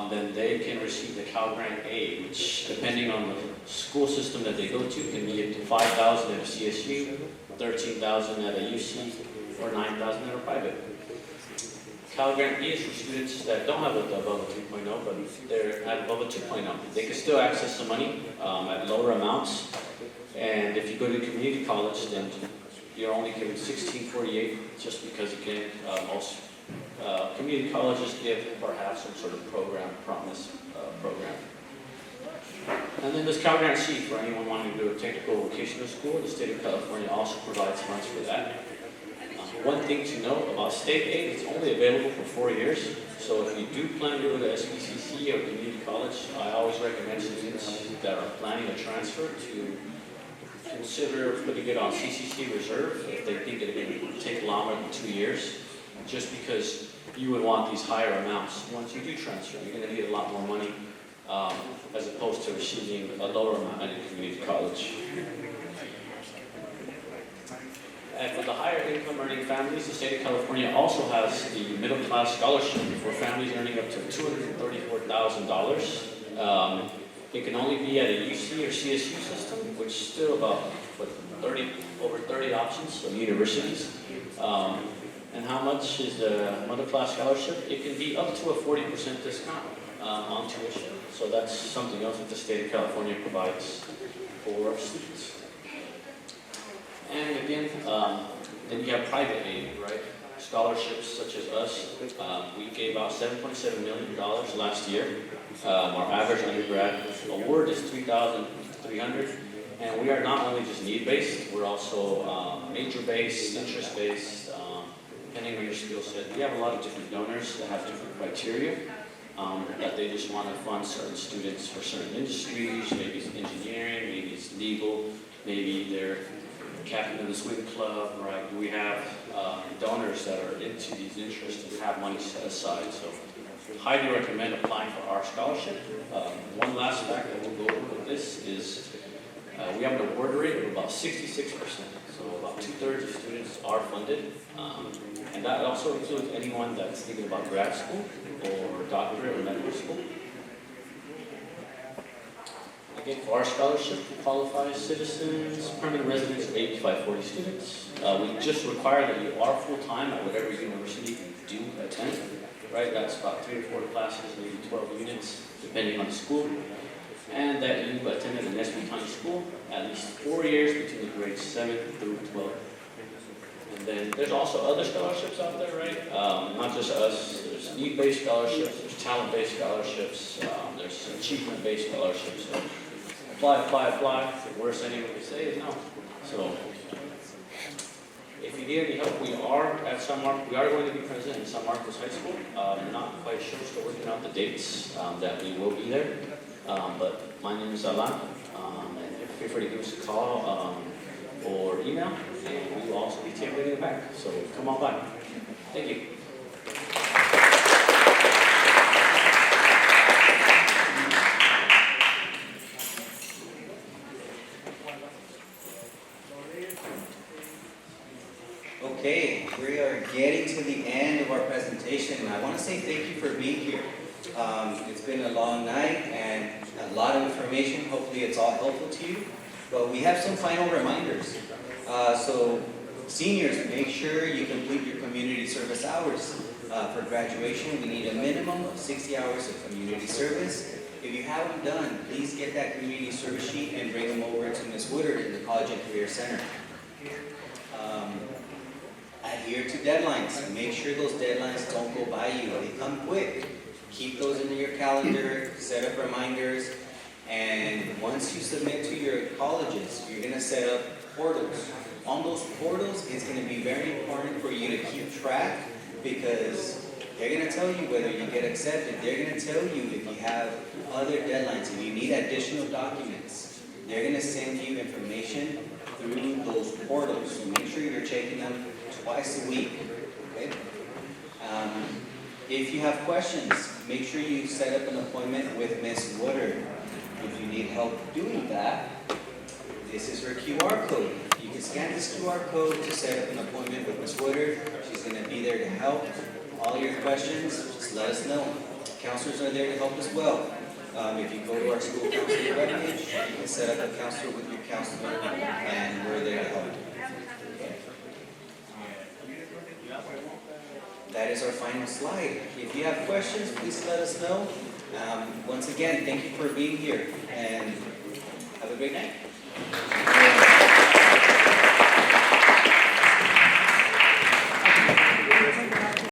then they can receive the Cal Grant A, which depending on the school system that they go to can be up to $5,000 at a CSU, $13,000 at a UC, or $9,000 at a private. Cal Grant B is for students that don't have a above a 3.0, but they're at above a 2.0. They can still access the money at lower amounts. And if you go to community college, then you're only given $1648, just because, again, most community colleges give or have some sort of program, promise program. And then there's Cal Grant C for anyone wanting to do a technical vocational school. The state of California also provides funds for that. One thing to note about state aid, it's only available for 4 years. So if you do plan to go to SBCC or community college, I always recommend students that are planning a transfer to consider putting it on CCC reserve if they think it's going to take longer than 2 years, just because you would want these higher amounts. Once you do transfer, you're going to need a lot more money as opposed to receiving a lower amount at a community college. And for the higher income earning families, the state of California also has the middle class scholarship for families earning up to $234,000. It can only be at a UC or CSU system, which is still about over 30 options of universities. And how much is the middle class scholarship? It can be up to a 40% discount on tuition. So that's something else that the state of California provides for students. And again, then you have private aid, right? Scholarships such as us. We gave out $7.7 million last year. Our average undergrad award is $3,300. And we are not only just need-based, we're also major-based, interest-based, depending on your skill set. We have a lot of different donors that have different criteria, that they just want to fund certain students for certain industries. Maybe it's engineering, maybe it's legal, maybe they're captain of the swing club, right? We have donors that are into these interests and have money set aside. So highly recommend applying for our scholarship. One last fact that we'll go over with this is we have an award rate of about 66%. So about 2/3 of students are funded. And that also includes anyone that's thinking about grad school or doctorate or medical school. Again, for our scholarship, we qualify as citizens, permanent residents, 8540 students. We just require that you are full-time at whatever university you do attend, right? That's about 3 or 4 classes, maybe 12 units, depending on the school. And that you attended an SB County school at least 4 years between the grades 7 through 12. And then there's also other scholarships out there, right? Not just us. There's need-based scholarships, there's talent-based scholarships, there's achievement-based scholarships. So apply. The worst anyone can say is no. So if you need any help, we are at San Marcos. We are going to be present in San Marcos High School. I'm not quite sure, still working out the dates that we will be there. But my name is Alan, and feel free to give us a call or email, and we will also be tabling it back. So come on by. Thank you. Okay, we are getting to the end of our presentation, and I want to say thank you for being here. It's been a long night and a lot of information. Hopefully it's all helpful to you. But we have some final reminders. So seniors, make sure you complete your community service hours. For graduation, we need a minimum of 60 hours of community service. If you haven't done, please get that community service sheet and bring them over to Ms. Woodard in the College and Career Center. Adhere to deadlines. Make sure those deadlines don't go by you. They come quick. Keep those into your calendar, set up reminders, and once you submit to your colleges, you're going to set up portals. On those portals, it's going to be very important for you to keep track, because they're going to tell you whether you get accepted. They're going to tell you if you have other deadlines, if you need additional documents. They're going to send you information through those portals, so make sure you're checking them twice a week. Okay? If you have questions, make sure you set up an appointment with Ms. Woodard. If you need help doing that, this is her QR code. You can scan this QR code to set up an appointment with Ms. Woodard. She's going to be there to help. All your questions, just let us know. Counselors are there to help as well. If you go to our school counselor webpage, you can set up a counselor with your counselor, and we're there to help. That is our final slide. If you have questions, please let us know. Once again, thank you for being here, and have a great night.